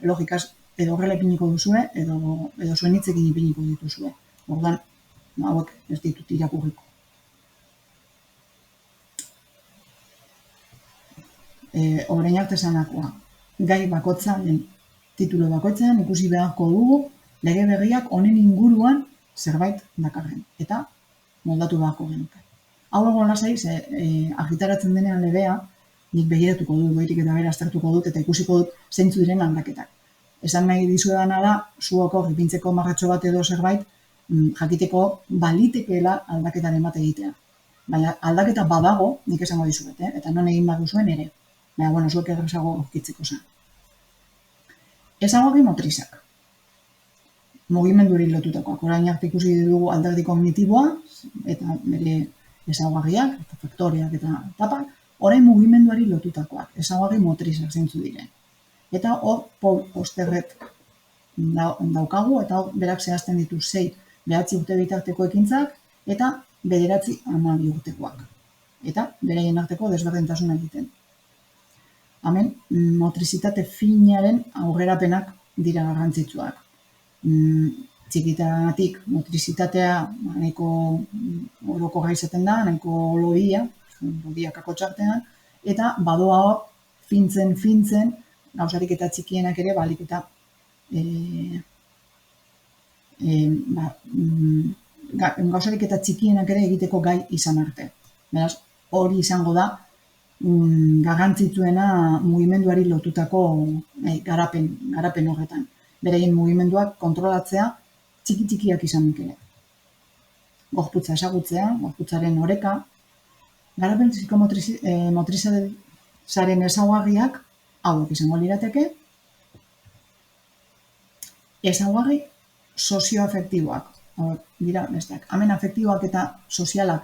logikaz edo horrela ipiniko duzue, edo zuen hitzekin ipiniko dituzue. Orduan, hauek ez ditut irakurriko. Orain arte esanakoa, gai bakoitzaren titulu bakoitzean ikusi beharko dugu lege berriak honen inguruan zerbait dakarren, eta moldatu beharko genuke. Hau egon lasai, argitaratzen denean legea, nik begiratuko dut, goitik eta bera aztertuko dut, eta ikusiko dut zeintzu diren aldaketak. Esan nahi dizuedana da, zuoko ipintzeko marratxo bat edo zerbait, jakiteko balitekeela aldaketaren bat egitea. Baina aldaketa badago, nik esango dizuet, eta non egin behar duzuen ere. Baina, bueno, zuek errezago aurkitzeko zen. Ezaugarri motrizak. Mugimenduri lotutakoak. Orain arte ikusi dugu alderdi kognitiboa, eta bere ezaugarriak, eta faktoreak eta tapak, orain mugimenduari lotutakoak, ezaugarri motrizak zeintzu diren. Eta hor Paul Osterret daukagu, eta hor berak zehazten ditu 6-9 urte bitarteko ekintzak, eta 9-12 urtekoak. Eta beraien arteko desberdintasuna egiten. Hemen, motrizitate finaren aurrerapenak dira garrantzitsuak. Txikitatik motrizitatea nahiko orokorra izaten da, nahiko lodia kakotxartean, eta badoa hor fintzen, gauzarik eta txikienak ere balik eta gauzarik eta txikienak ere egiteko gai izan arte. Beraz, hori izango da garrantzitsuena mugimenduari lotutako garapen horretan. Beraien mugimenduak kontrolatzea txiki-txikiak izanik ere. Gorputza ezagutzea, gorputzaren oreka, garapen psikomotrizaren ezaugarriak hauek izango lirateke, ezaugarri sozioafektiboak, dira besteak. Hemen afektiboak eta sozialak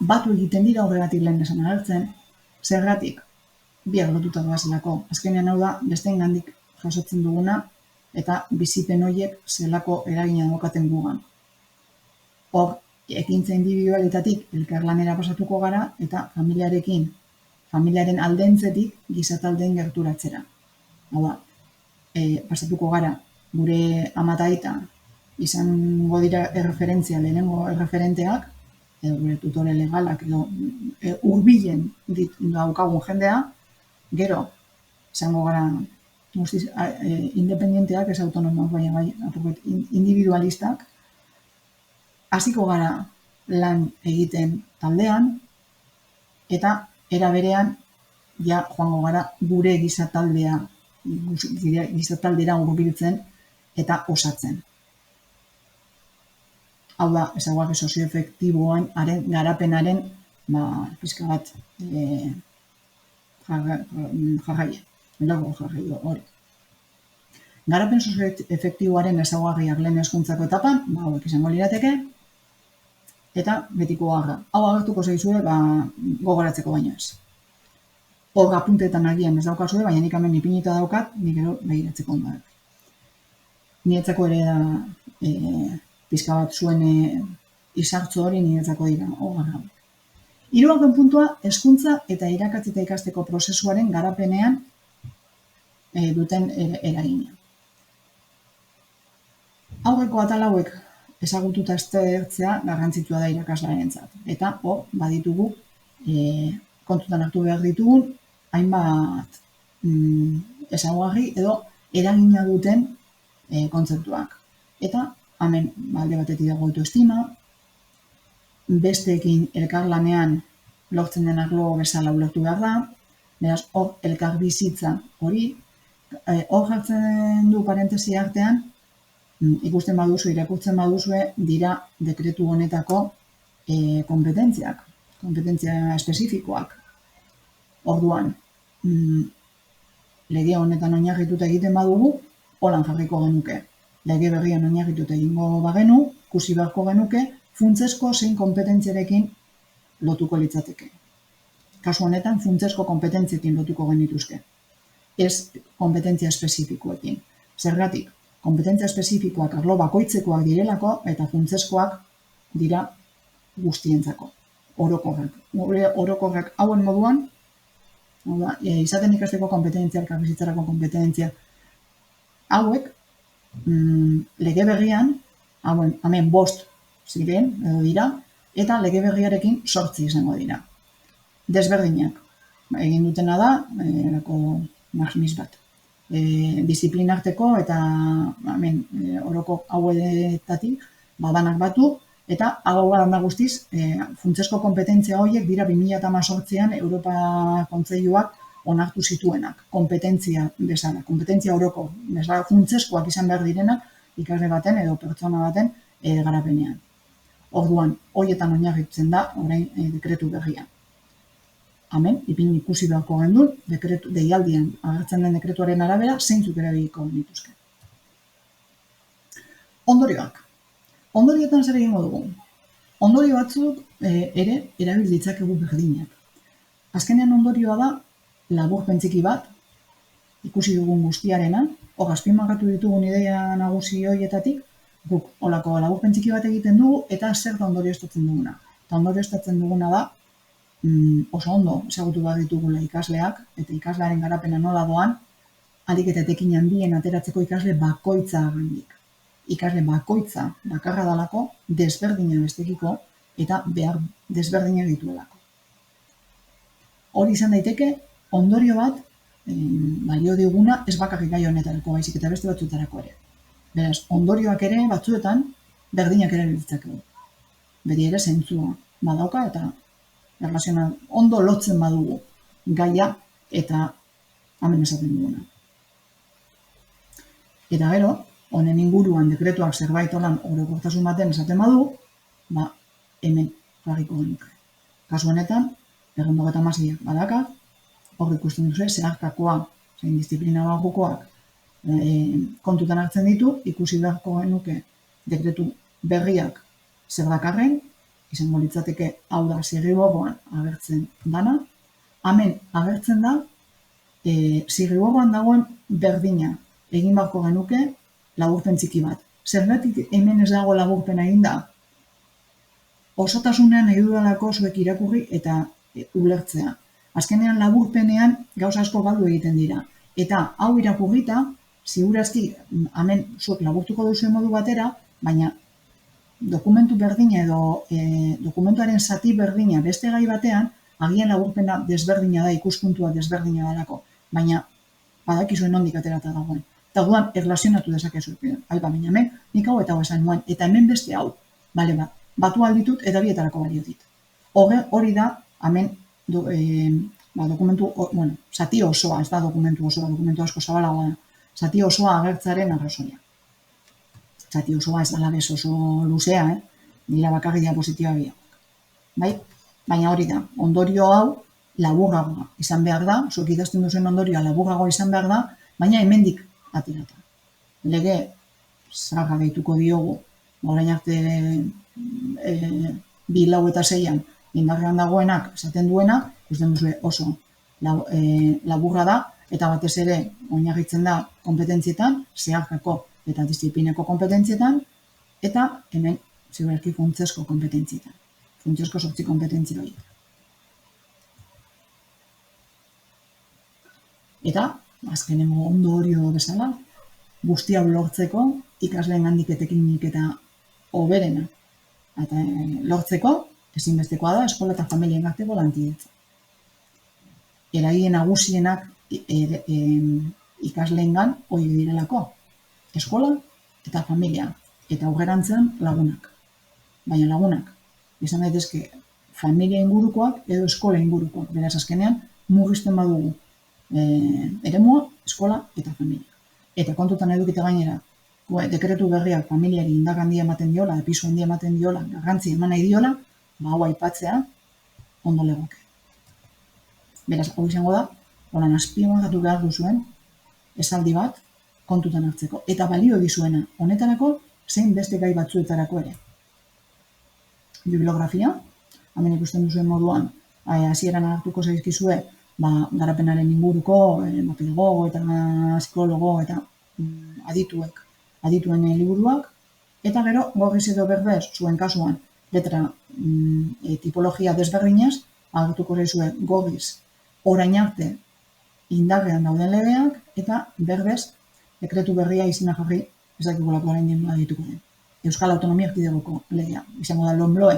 batu egiten dira horregatik lehen esan agertzen, zergatik biak lotuta doazelako. Azkenean hau da, besteengandik jasotzen duguna, eta bizipen horiek zelako eragina daukaten gugan. Hor, ekintza individualitatik elkarlanera pasatuko gara, eta familiaren aldentzetik gizataldeen gerturatzera. Hau da, pasatuko gara, gure ama eta aita izango dira erreferentzia, lehenengo erreferenteak, edo gure tutore legalak, edo hurbilen daukagun jendea, gero, izango gara guztiz independenteak, ez autonomoak, baina bai individualistak, hasiko gara lan egiten taldean, eta era berean, ja joango gara gure gizataldera hurbiltzen eta osatzen. Hau da, ezaugarri sozioefektiboan garapenaren pixka bat jarraia. Hori. Garapen sozioefektiboaren ezaugarriak lehen hezkuntzako etapan, hauek izango lirateke, eta betiko garra. Hau agertuko zaizue, gogoratzeko baino ez. Hor apuntetan agian ez daukazue, baina nik hemen ipinita daukat, nik ero begiratzeko ondak. Nietzako ere da pizka bat zuen izartzo hori niretzako dira, garra. Hirugarren puntua, hezkuntza eta irakatsi eta ikasteko prozesuaren garapenean duten eragina. Aurreko atal hauek ezagututa aztertzea garrantzitsua da irakaslearentzat. Eta hor, baditugu, kontutan hartu behar ditugun, hainbat ezaugarri edo eragina duten kontzeptuak. Eta hemen alde batetik dago autoestima, besteekin elkarlanean lortzen den arlo bezala ulertu behar da, beraz hor elkarbizitza hori, hor jartzen du parentesi artean, ikusten baduzu, irakurtzen baduzue, dira dekretu honetako kompetentziak, kompetentzia espezifikoak. Orduan, lege honetan oinarrituta egiten badugu, holan jarriko genuke. lege berrian oinarrituta egingo bagenu, ikusi beharko genuke, funtzesko zein kompetentziarekin lotuko litzateke. Kasu honetan, funtzesko kompetentziekin lotuko genituzke. Ez kompetentzia espezifikoekin. Zergatik, kompetentzia espezifikoak arlo bakoitzekoak direlako eta funtzeskoak dira guztientzako. Orokorrak hauen moduan, izaten ikasteko kompetentzia, elkarbizitzarako kompetentzia, hauek lege berrian, hemen 5 ziren, edo dira, eta lege berriarekin 8 izango dira. Desberdinak, egin dutena da, marginis bat. Disiplinarteko eta oroko hauetatik banak batu, eta hau da guztiz, funtzesko kompetentzia horiek dira 2018an Europa Kontseiluak onartu zituenak, kompetentzia bezala, kompetentzia oroko, bezala funtzeskoak izan behar direnak, ikasle baten edo pertsona baten garapenean. Orduan, horietan oinarritzen da, orain dekretu berria. Hemen, ikusi beharko gendun, deialdian agertzen den dekretuaren arabera, zeintzuk erabiliko genituzke. Ondorioak. Ondorioetan zer egingo dugu? Ondorio batzuk ere erabil ditzakegu berdinak. Azkenean ondorioa da, laburpen txiki bat, ikusi dugun guztiarena, azpimarratu ditugun ideia nagusi horietatik, guk olako laburpen txiki bat egiten dugu, eta zer da ondorioztatzen duguna. Eta ondorioztatzen duguna da, oso ondo ezagutu bat ditugula ikasleak, eta ikaslearen garapena nola doan, ahalik eta etekin handien ateratzeko ikasle bakoitza gandik. Ikasle bakoitza bakarra dalako, desberdina bestekiko, eta behar desberdina dituelako. Hori izan daiteke, ondorio bat, balio diguna ez bakarrik gai honetarako baizik eta beste batzuetarako ere. Beraz, ondorioak ere batzuetan berdinak ere ditzakegu. Beti ere zentzua badauka eta ondo lotzen badugu gaia eta hemen esaten duguna. Eta gero, honen inguruan dekretuak zerbait holan orokortasun baten esaten badu, hemen jarriko genuke. Kasu honetan, 256 badaka, hor ikusten duzu, zeharkakoa, zein disiplina bagokoak kontutan hartzen ditu, ikusi beharko genuke dekretu berriak zer dakarren, izango litzateke hau da zirriborroan agertzen dana, hemen agertzen da zirriborroan dagoen berdina egin beharko genuke laburpen txiki bat. Zergatik hemen ez dago laburpena egin da? Osotasunean nahi dudalako zuek irakurri eta ulertzea. Azkenean laburpenean gauza asko galdu egiten dira. Eta hau irakurrita, ziurazki hemen zuek laburtuko duzuen modu batera, baina dokumentu berdina edo dokumentuaren zati berdina beste gai batean, agian laburpena desberdina da, ikuspuntua desberdina dalako, baina badakizuen nondik aterata dagoen. Eta orduan erlazionatu dezakezu. Baina hemen, nik hau eta hau esan nuen, eta hemen beste hau. Batu alditut eta bietarako balio dit. Hori da, hemen zati osoa, ez da dokumentu osoa, dokumentu asko zabalagoa da, zati osoa agertzaren arrazoia. Zati osoa ez dala bez oso luzea, nila bakarri diapositiba biak. Baina hori da, ondorio hau laburragoa izan behar da, zuek idazten duzen ondorioa laburragoa izan behar da, baina hemendik aterata. Lege zaharra deituko diogu, orain arte 2, 4 eta 6an indarrean dagoenak esaten duena, ikusten duzu oso laburra da, eta batez ere oinarritzen da kompetentzietan, zeharkako eta disiplineko kompetentzietan, eta hemen ziberki funtzesko kompetentzietan. Funtzesko 8 kompetentzia horiek. Eta, azkenengo ondorio bezala, guzti hau lortzeko, ikasleen handik etekinik eta hoberena. Eta lortzeko, ezinbestekoa da, eskola eta familien arteko lankidetza. Eragile nagusienak ikasleengan hori direlako. Eskola eta familia. Eta aurrerantzean lagunak. Baina lagunak, izan daitezke familia ingurukoak edo eskola ingurukoak. Beraz azkenean, murrizten badugu eremua, eskola eta familia. Eta kontutan edukite gainera, dekretu berriak familiari indar handia ematen diola, episu handia ematen diola, garrantzi eman nahi diola, hau aipatzea ondo legoke. Beraz, hau izango da, holan azpimarratu behar duzuen, esaldi bat, kontutan hartzeko. Eta balio dizuena, honetarako, zein beste gai batzuetarako ere. Bibliografia, hemen ikusten duzuen moduan, hasieran hartuko zaizkizue, garapenaren inguruko, pedagogo eta psikologo eta adituen liburuak, eta gero, gorriz edo berdez, zuen kasuan, letra tipologia desberdinez, hartuko zaizue gorriz orain arte indarrean dauden legeak, eta berdez, dekretu berria izena jarri, ez dakigulako orain nola dituko den. Euskal Autonomia Erkidegoko legea. Izango da LOMLOE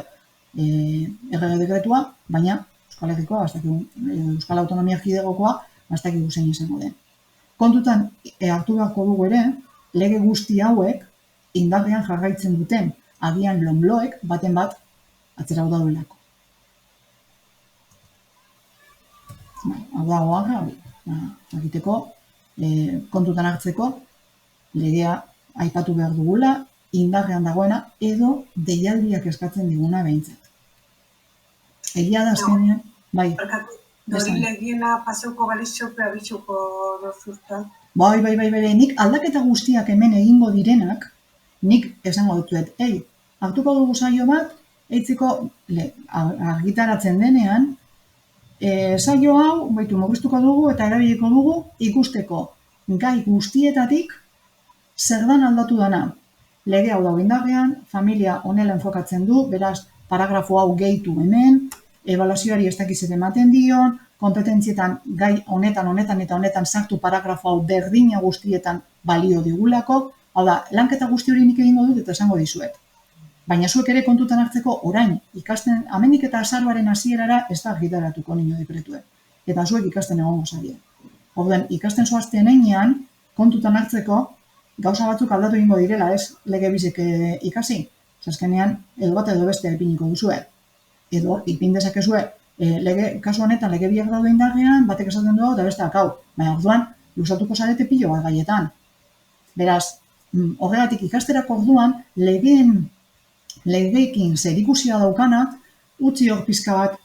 errege dekretua, baina Euskal Herrikoa, Euskal Autonomia Erkidegokoa, ez dakigu zein izango den. Kontutan hartu beharko dugu ere, lege guzti hauek indarrean jarraitzen duten, agian LOMLOEk baten bat atzera daudelako. Hau da oharra, egiteko, kontutan hartzeko, legea aipatu behar dugula, indarrean dagoena, edo deialdiak eskatzen diguna behintzat. Egia da azkenean, bai. Dori legiena paseuko galiziope abitxuko dozurta. Bai, nik aldaketa guztiak hemen egingo direnak, nik esango dutuet, hartuko dugu saio bat, eitziko argitaratzen denean, saio hau, murriztuko dugu eta erabiliko dugu ikusteko gai guztietatik zer dan aldatu dana. Lege hau dago indarrean, familia honela enfokatzen du, beraz, paragrafo hau gehitu hemen, ebaluazioari ez dakiz ere ematen dion, kompetentzietan gai honetan sartu paragrafo hau berdina guztietan balio digulako, hau da, lanketa guzti hori nik egingo dut eta esango dizuet. Baina zuek ere kontutan hartzeko orain, ikasten, amendik eta azaroaren hasierara ez da argitaratuko nino dekretue. Eta zuek ikasten egongo zarie. Orduan, ikasten zoazten einean, kontutan hartzeko, gauza batzuk aldatu egingo direla, ez lege bizek ikasi. Azkenean, edo bat edo beste ipiniko duzue. Edo, ipin dezakezue, kasu honetan lege biak daude indarrean, batek esaten dugu eta besteak hau. Baina orduan, luzatuko zarete pilo bat gaietan. Beraz, horregatik ikasterako orduan, legeekin zerikusia daukana, utzi hor pizka bat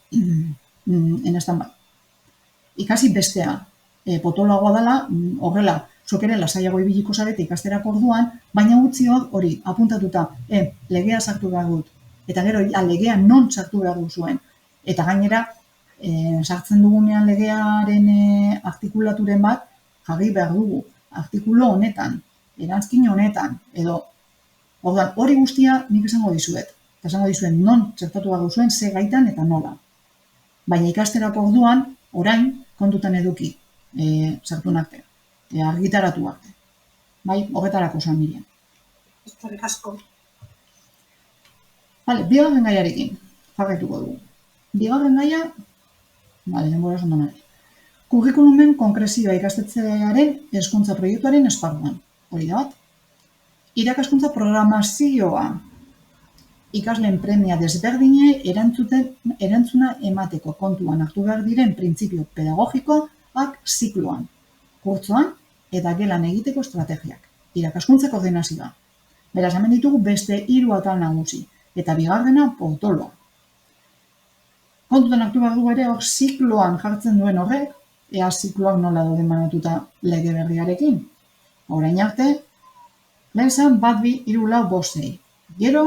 enestan bat. Ikasi bestea, potoloagoa dela, horrela, zuek ere lasaiago ibiliko zarete ikasterako orduan, baina utzi hori apuntatuta, legea sartu behar dut, eta gero legea non sartu behar duzuen. Eta gainera, sartzen dugunean legearen artikulaturen bat, jarri behar dugu, artikulo honetan, erantzkin honetan, edo orduan, hori guztia nik esango dizuet. Eta esango dizuen non txertatu behar duzuen, ze gaitan eta nola. Baina ikasterako orduan, orain, kontutan eduki, sartu arte, argitaratu arte. Bai, horretarako zan miren. Eskerrik asko. Bigarren gaiarekin, jarraituko dugu. Bigarren gaia, denbora esan donari. Kurrikulumen konkrezioa ikastetxearen hezkuntza proiektuaren esparruan. Hori da bat. Irakaskuntza programazioa ikasleen premia desberdine erantzuna emateko kontuan hartu behar diren printzipio pedagogikoak zikloan, kurtzoan eta gelan egiteko estrategiak. Irakaskuntza koordinazioa. Beraz, hemen ditugu beste 3 atal nagusi, eta bigarrena potoloa. Kontutan hartu behar dugu ere hor zikloan jartzen duen horrek, ea zikloak nola dauden banatuta lege berriarekin. Orain arte, lehen zan, 1, 2, 3, 4, 5, 6. Gero,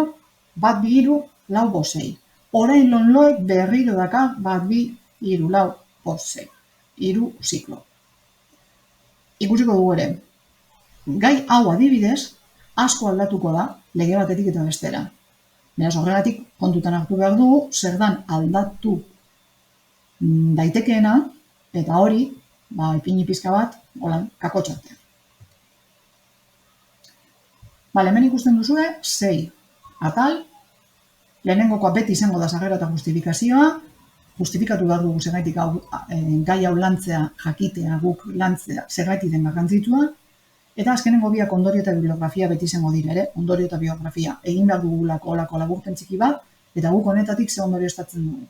1, 2, 3, 4, 5, 6. Orain LOMLOEk berriro daka 1, 2, 3, 4, 5, 6. 3 ziklo. Ikusiko dugu ere, gai hau adibidez, asko aldatuko da lege batetik eta bestera. Beraz, horregatik kontutan hartu behar dugu, zer dan aldatu daitekeena, eta hori, ipini pizka bat, kakotxartean. Hemen ikusten duzue, 6 atal, lehenengokoa beti izango da sarrera eta justifikazioa, justifikatu behar dugu zergaitik gai hau lantzea, jakitea, guk lantzea, zergaitik den garrantzitsua, eta azkenengo biak ondorio eta bibliografia beti izango dira ere, ondorio eta bibliografia. Egin behar dugulako olako laburpen txiki bat, eta guk honetatik ze ondorio estatzen dugu.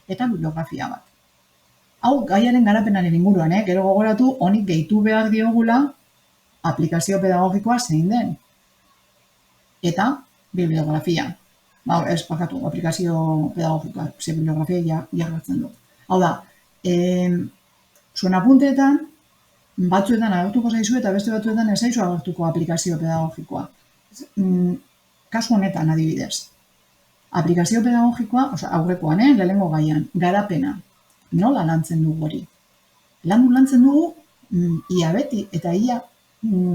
Eta bibliografia bat. Hau, gaiaren garapenaren inguruan, gero gogoratu, honik gehitu behar diogula aplikazio pedagogikoa zein den. Eta bibliografia. Aplikazio pedagogikoa, ze bibliografia jarratzen du. Hau da, zuen apunteetan, batzuetan agertuko zaizu eta beste batzuetan ez zaizu agertuko aplikazio pedagogikoa. Kasu honetan adibidez. Aplikazio pedagogikoa, aurrekoan, lehenengo gaian, garapena. Nola lantzen dugu hori? Lantzen dugu ia beti eta ia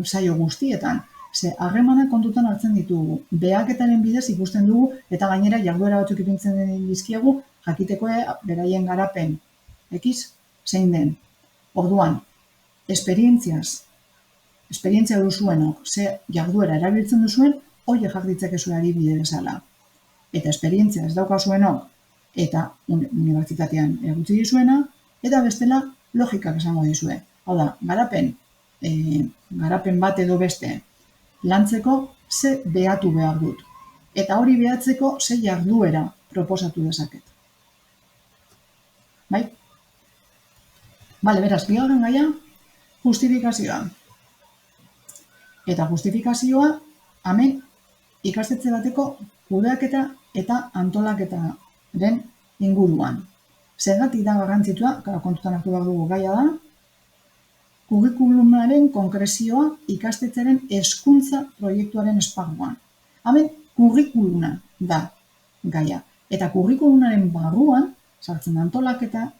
saio guztietan. Ze harremanak kontutan hartzen ditugu. Behaketaren bidez ikusten dugu eta gainera jarduera batzuk ipintzen dizkiegu jakiteko beraien garapen. Ekiz, zein den. Orduan, esperientzia duzuenok, ze jarduera erabiltzen duzuen, hori jakditzakezu adibide bezala. Eta esperientzia ez daukazuenok, eta unibertsitatean egutzi dizuena, eta bestela logikak esango dizue. Hau da, garapen bat edo beste, lantzeko ze behatu behar dut. Eta hori behatzeko ze jarduera proposatu dezaket. Bai? Bale, beraz, bigarren gaia, justifikazioa. Eta justifikazioa, hemen ikastetxe bateko kudeaketa eta antolaketaren inguruan. Zergatik da garrantzitsua, kontutan hartu behar dugu gaia da, kurrikulumaren konkrezioa ikastetxearen hezkuntza proiektuaren esparruan. Hemen kurrikuluna da gaia. Eta kurrikulunaren barruan sartzen da antolaketa,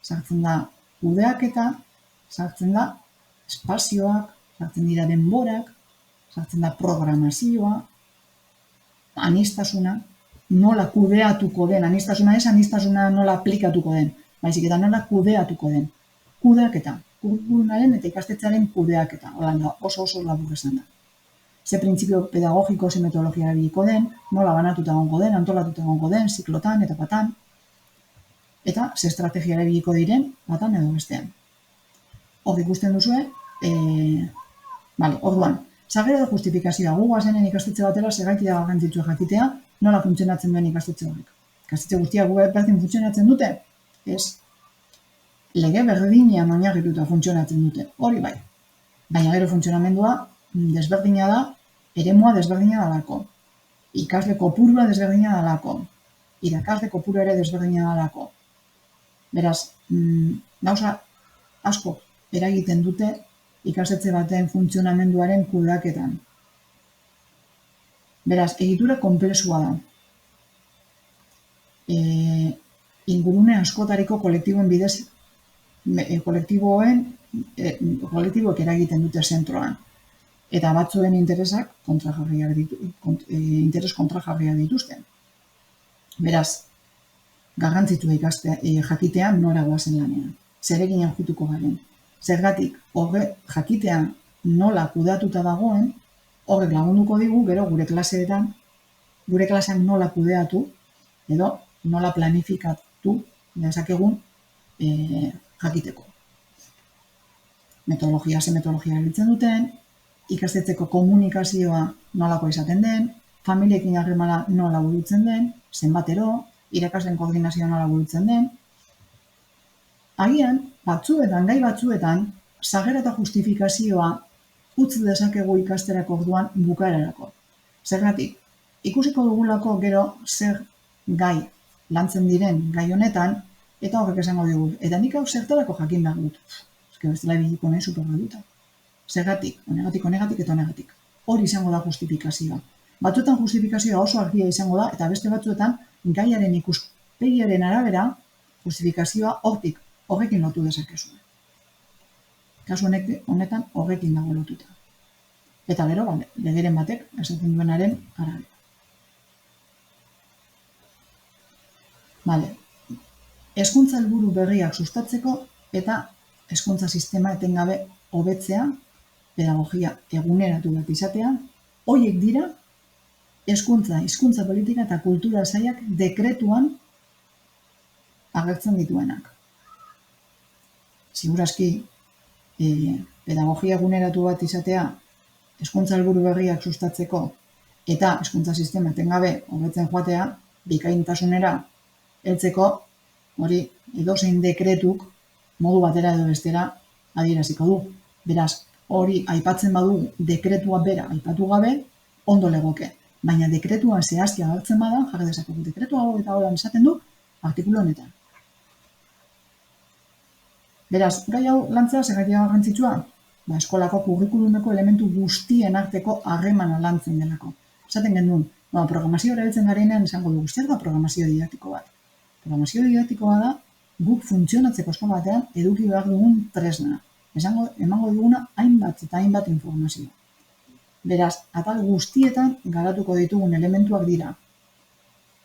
sartzen da kudeaketa, sartzen da espazioak, sartzen dira denborak, sartzen da programazioa, aniztasuna, nola kudeatuko den, aniztasuna nola aplikatuko den, baizik eta nola kudeatuko den. Kudeaketa, kurrikulunaren eta ikastetxearen kudeaketa, oso labur esan da. Ze printzipio pedagogiko, ze metodologia erabiliko den, nola banatuta egongo den, antolatuta egongo den, ziklotan eta patan, eta ze estrategia erabiliko diren, batan edo bestean. Hor ikusten duzue, orduan, sarrera da justifikazioa, gu guazenen ikastetxe batera zergaiti da garrantzitsua jakitea, nola funtzionatzen duen ikastetxe horrek. Ikastetxe guztiak gu berdin funtzionatzen dute? Ez. Lege berdinean oinarrituta funtzionatzen dute, hori bai. Baina gero funtzionamendua desberdina da, eremua desberdina dalako. Ikasle kopurua desberdina dalako. Irakasle kopuru ere desberdina dalako. Beraz, gauza asko eragiten dute ikastetxe baten funtzionamenduaren kudeaketan. Beraz, egitura konplexua da. Ingurune askotariko kolektiboen bidez, kolektiboek eragiten dute zentroan. Eta batzuen interes kontrajarriak dituzten. Beraz, garrantzitsua jakitea nora goazen lanean. Zerekin aurkituko garen. Zergatik, jakitea nola kudeatuta dagoen, horrek lagunduko digu, gero gure klasean nola kudeatu, edo nola planifikatu dezakegun jakiteko. Metodologia erabiltzen duten, ikastetxeko komunikazioa nolako izaten den, familiekin harremana nola burutzen den, zenbatero, irakasleen koordinazioa nola burutzen den. Agian, gai batzuetan, sarrera eta justifikazioa utz dezakegu ikasterako orduan bukaerarako. Zergatik, ikusiko dugulako gero zer gai lantzen diren gai honetan, eta horrek esango digu. Eta nik hau zertarako jakin behar dut. Bestela biliko nahi supergaduta. Zergatik, honegatik eta honegatik. Hori izango da justifikazioa. Batzuetan justifikazioa oso argia izango da, eta beste batzuetan gaiaren ikuspegiaren arabera justifikazioa horrekin lotu dezakezu. Kasu honetan horrekin dago lotuta. Eta gero, legeren batek esaten duenaren arabera. Hezkuntza helburu berriak sustatzeko eta hezkuntza sistema etengabe hobetzea, pedagogia eguneratu bat izatea, horiek dira hizkuntza politika eta kultura sailak dekretuan agertzen dituenak. Segurazki, pedagogia eguneratu bat izatea, hezkuntza helburu berriak sustatzeko eta hezkuntza sistema etengabe hobetzen joatea, bikaintasunera heltzeko, hori edozein dekretuk modu batera edo bestera adieraziko du. Beraz, hori aipatzen badu dekretua bera aipatu gabe, ondo legoke. Baina dekretua zehazki agertzen bada, jarri dezakegu dekretua hau eta holan esaten du, artikulu honetan. Beraz, gai hau lantzea zergatik garrantzitsua? eskolako kurrikulumeko elementu guztien arteko harremana lantzen delako. Esaten genuen, programazio erabiltzen garenean esango dugu, zer da programazio didaktiko bat? Programazio didaktikoa da, guk funtzionatzeko eskola batean eduki behar dugun tresna. Emango duguna hainbat eta hainbat informazio. Beraz, atal guztietan garatuko ditugun elementuak dira.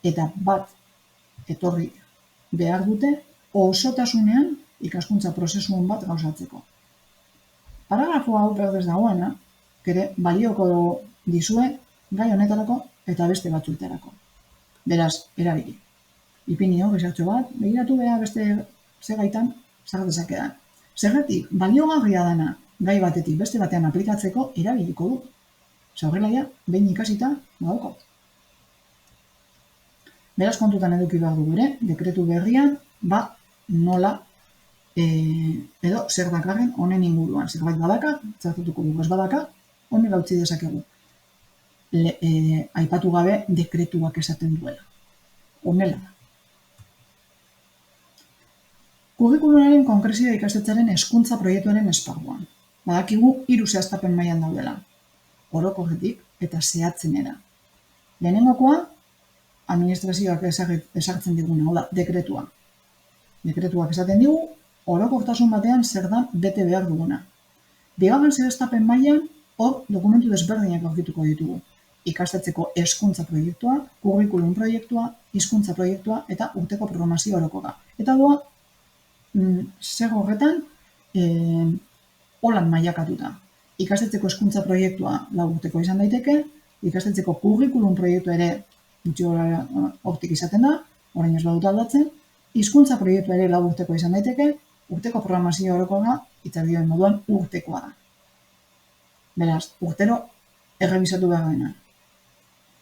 Eta bat etorri behar dute osotasunean ikaskuntza prozesuan bat gauzatzeko. Paragrafo hau berdez dagoena, ere balioko dizue gai honetarako eta beste batzuetarako. Beraz, erabili. Ipini hor, gizartxo bat, begiratu beha beste zegaitan, zer dezakedan. Zergatik, baliogarria dana gai batetik beste batean aplikatzeko erabiliko du. Horrela behin ikasita badauko. Beraz kontutan eduki behar dugu ere, dekretu berrian, nola edo zer dakarren honen inguruan. Zerbait badaka, txartutuko dugu ez badaka, honela utzi dezakegu. Aipatu gabe dekretuak esaten duela. Honela da. Kurrikulumaren konkrezioa ikastetxearen hezkuntza proiektuaren esparruan. Badakigu 3 zehaztapen mailan daudela. Orokorretik eta zehatzenera. Lehenengokoa, administrazioak esartzen diguna, hau da, dekretua. Dekretuak esaten digu, orokortasun batean zer da bete behar duguna. Bigarren zehaztapen mailan, hor dokumentu desberdinak aurkituko ditugu. Ikastetxeko hezkuntza proiektua, kurrikulum proiektua, hizkuntza proiektua eta urteko programazio orokorra. Eta doa, zer horretan, holan mailakatuta. Ikastetxeko hezkuntza proiektua 4 urteko izan daiteke, ikastetxeko kurrikulum proiektua ere gutxi hortik izaten da, orain ez badut aldatzen, hizkuntza proiektua ere 4 urteko izan daiteke, urteko programazio orokorra, itzardioen moduan urtekoa da. Beraz, urtero errebisatu behar dena.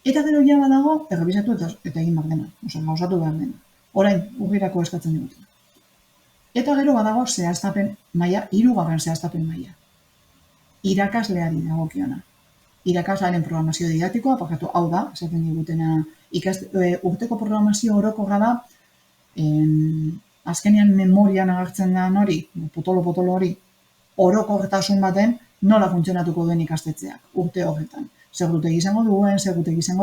Eta gero ja badago, errebisatu eta egin behar dena, gauzatu behar dena. Orain, urrirako eskatzen dut. Eta gero badago zehaztapen maila, 3. zehaztapen maila. Irakasleari dagokiona. Irakaslearen programazio didaktikoa, hau da, esaten digutena, urteko programazio orokorra da, azkenean memorian agertzen da hori, potolo hori, orokortasun baten nola funtzionatuko duen ikastetxeak, urte horretan. Zer gutegi izango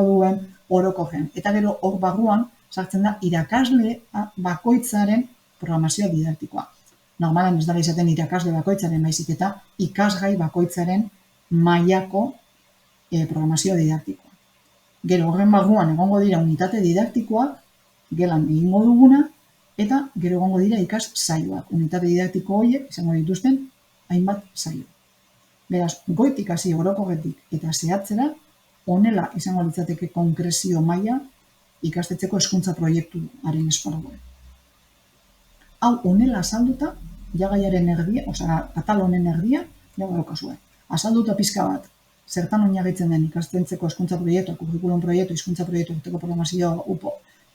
duen, orokorren. Eta gero hor barruan, sartzen da irakasle bakoitzaren programazio didaktikoa. Normalan ez dara izaten irakasle bakoitzaren baizik eta ikasgai bakoitzaren mailako programazio didaktikoa. Gero horren barruan egongo dira unitate didaktikoak, gelan egingo duguna, eta gero egongo dira ikas saioak. Unitate didaktiko horiek izango dituzten hainbat saio. Beraz, goitik hasi orokorretik eta zehatzera, honela izango litzateke konkrezio maila ikastetxeko hezkuntza proiektuaren esparruan. Hau honela azalduta, jagaiaren erdia, atal honen erdia, daukazue. Azalduta pizka bat, zertan oinarritzen den ikastetxeko hezkuntza proiektua, kurrikulum proiektu, hizkuntza proiektu, urteko programazio UPO,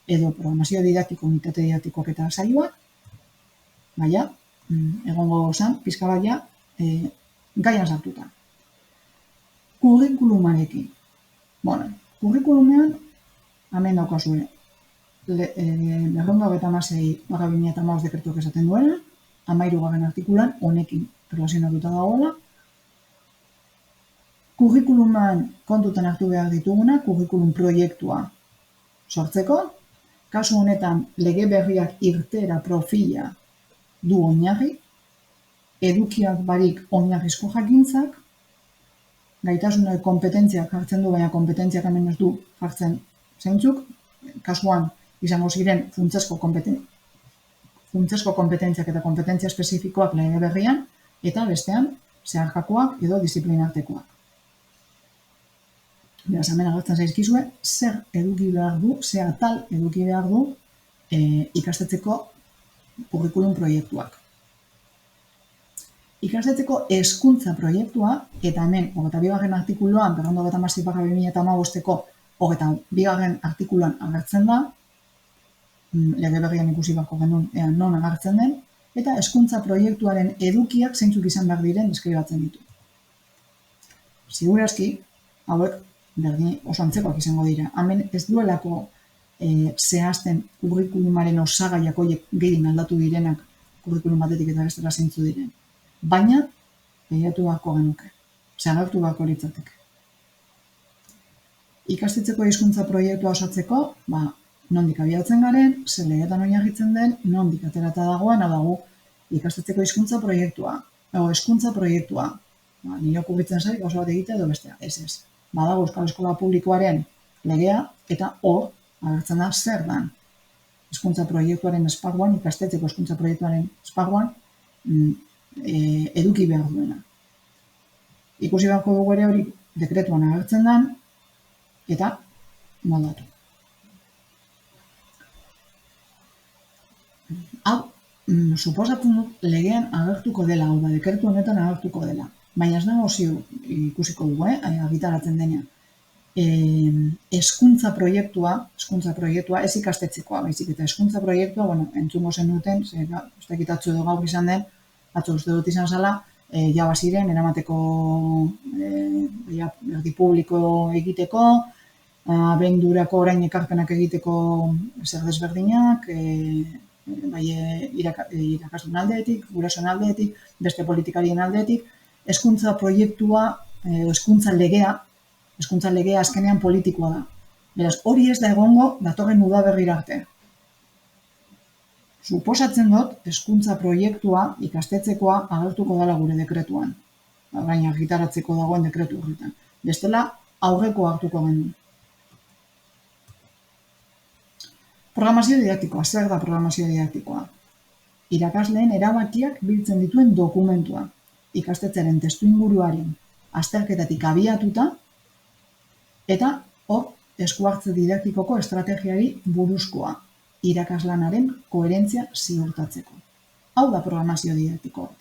edo programazio didaktiko, unitate didaktikoak eta saioak, baina, egongo zan, pizka bat ja, gaian sartuta. Kurrikulumarekin. Kurrikulumean, hemen daukazue, 226/2015 dekretuak esaten duena, 13. artikulan honekin relazionatuta dagoela. Kurrikuluman kontutan hartu behar dituguna, kurrikulum proiektua sortzeko, kasu honetan lege berriak irteera profila du oinarri, edukiak barik oinarrizko jakintzak, gaitasuneko kompetentziak jartzen du, baina kompetentziak hemen ez du jartzen zeintzuk, kasuan izango ziren funtsezko kompetentziak eta kompetentzia espezifikoak lege berrian, eta bestean zeharkakoak edo disiplinartekoak. Beraz, hemen agertzen zaizkizue, zer eduki behar du, zer atal eduki behar du ikastetxeko kurrikulum proiektuak. Ikastetxeko hezkuntza proiektua, eta hemen, 22. artikuluan, 226/2015-ko 22. artikuluan agertzen da, lege berrian ikusi beharko genuen non agertzen den, eta hezkuntza proiektuaren edukiak zeintzuk izan behar diren deskribatzen ditu. Segurazki, hauek berdin oso antzekoak izango dira. Hemen ez duelako zehazten kurrikulumaren osagaiak horiek gehien aldatu direnak kurrikulum batetik eta bestera zeintzu diren. Baina, behiatu beharko genuke. Agertu beharko litzateke. Ikastetxeko hizkuntza proiektua osatzeko, nondik abiatzen garen, ze legetan oinarritzen den, nondik aterata dagoen, hau ikastetxeko hizkuntza proiektua, hezkuntza proiektua. Nire okubitzen zait, gauza bat egitea edo bestea, ez. Badago Euskal Eskola Publikoaren legea, eta hor, agertzen da zer dan. Hezkuntza proiektuaren esparruan, ikastetxeko hezkuntza proiektuaren esparruan, eduki behar duena. Ikusi beharko dugu ere hori dekretuan agertzen den, eta moldatu. Hau, suposatzen dut legean agertuko dela, hau dekretu honetan agertuko dela. Baina ez dago ikusiko dugu, agitaratzen denean. Hezkuntza proiektua ez ikastetxekoa, baizik eta hezkuntza proiektua, entzungo zen duten, ez dakitatzu edo gaur izan den, atzo uste dut izan zala, baziren, eramateko erdi publiko egiteko, abenturako orain ekarpenak egiteko zer desberdinak, bai irakasleen aldeetik, gurasoen aldeetik, beste politikarien aldeetik, hezkuntza proiektua, hezkuntza legea azkenean politikoa da. Beraz, hori ez da egongo datorren udaberrira arte. Suposatzen dut, hezkuntza proiektua ikastetxekoa agertuko dela gure dekretuan. Orain argitaratzeko dagoen dekretu horretan. Bestela, aurreko hartuko genuen. Programazio didaktikoa, zer da programazio didaktikoa? Irakasleen erabakiak biltzen dituen dokumentua. Ikastetxearen testuinguruaren azterketatik abiatuta, eta hor eskuhartze didaktikoko estrategiari buruzkoa, irakaslanaren koherentzia ziurtatzeko. Hau da programazio didaktiko bat.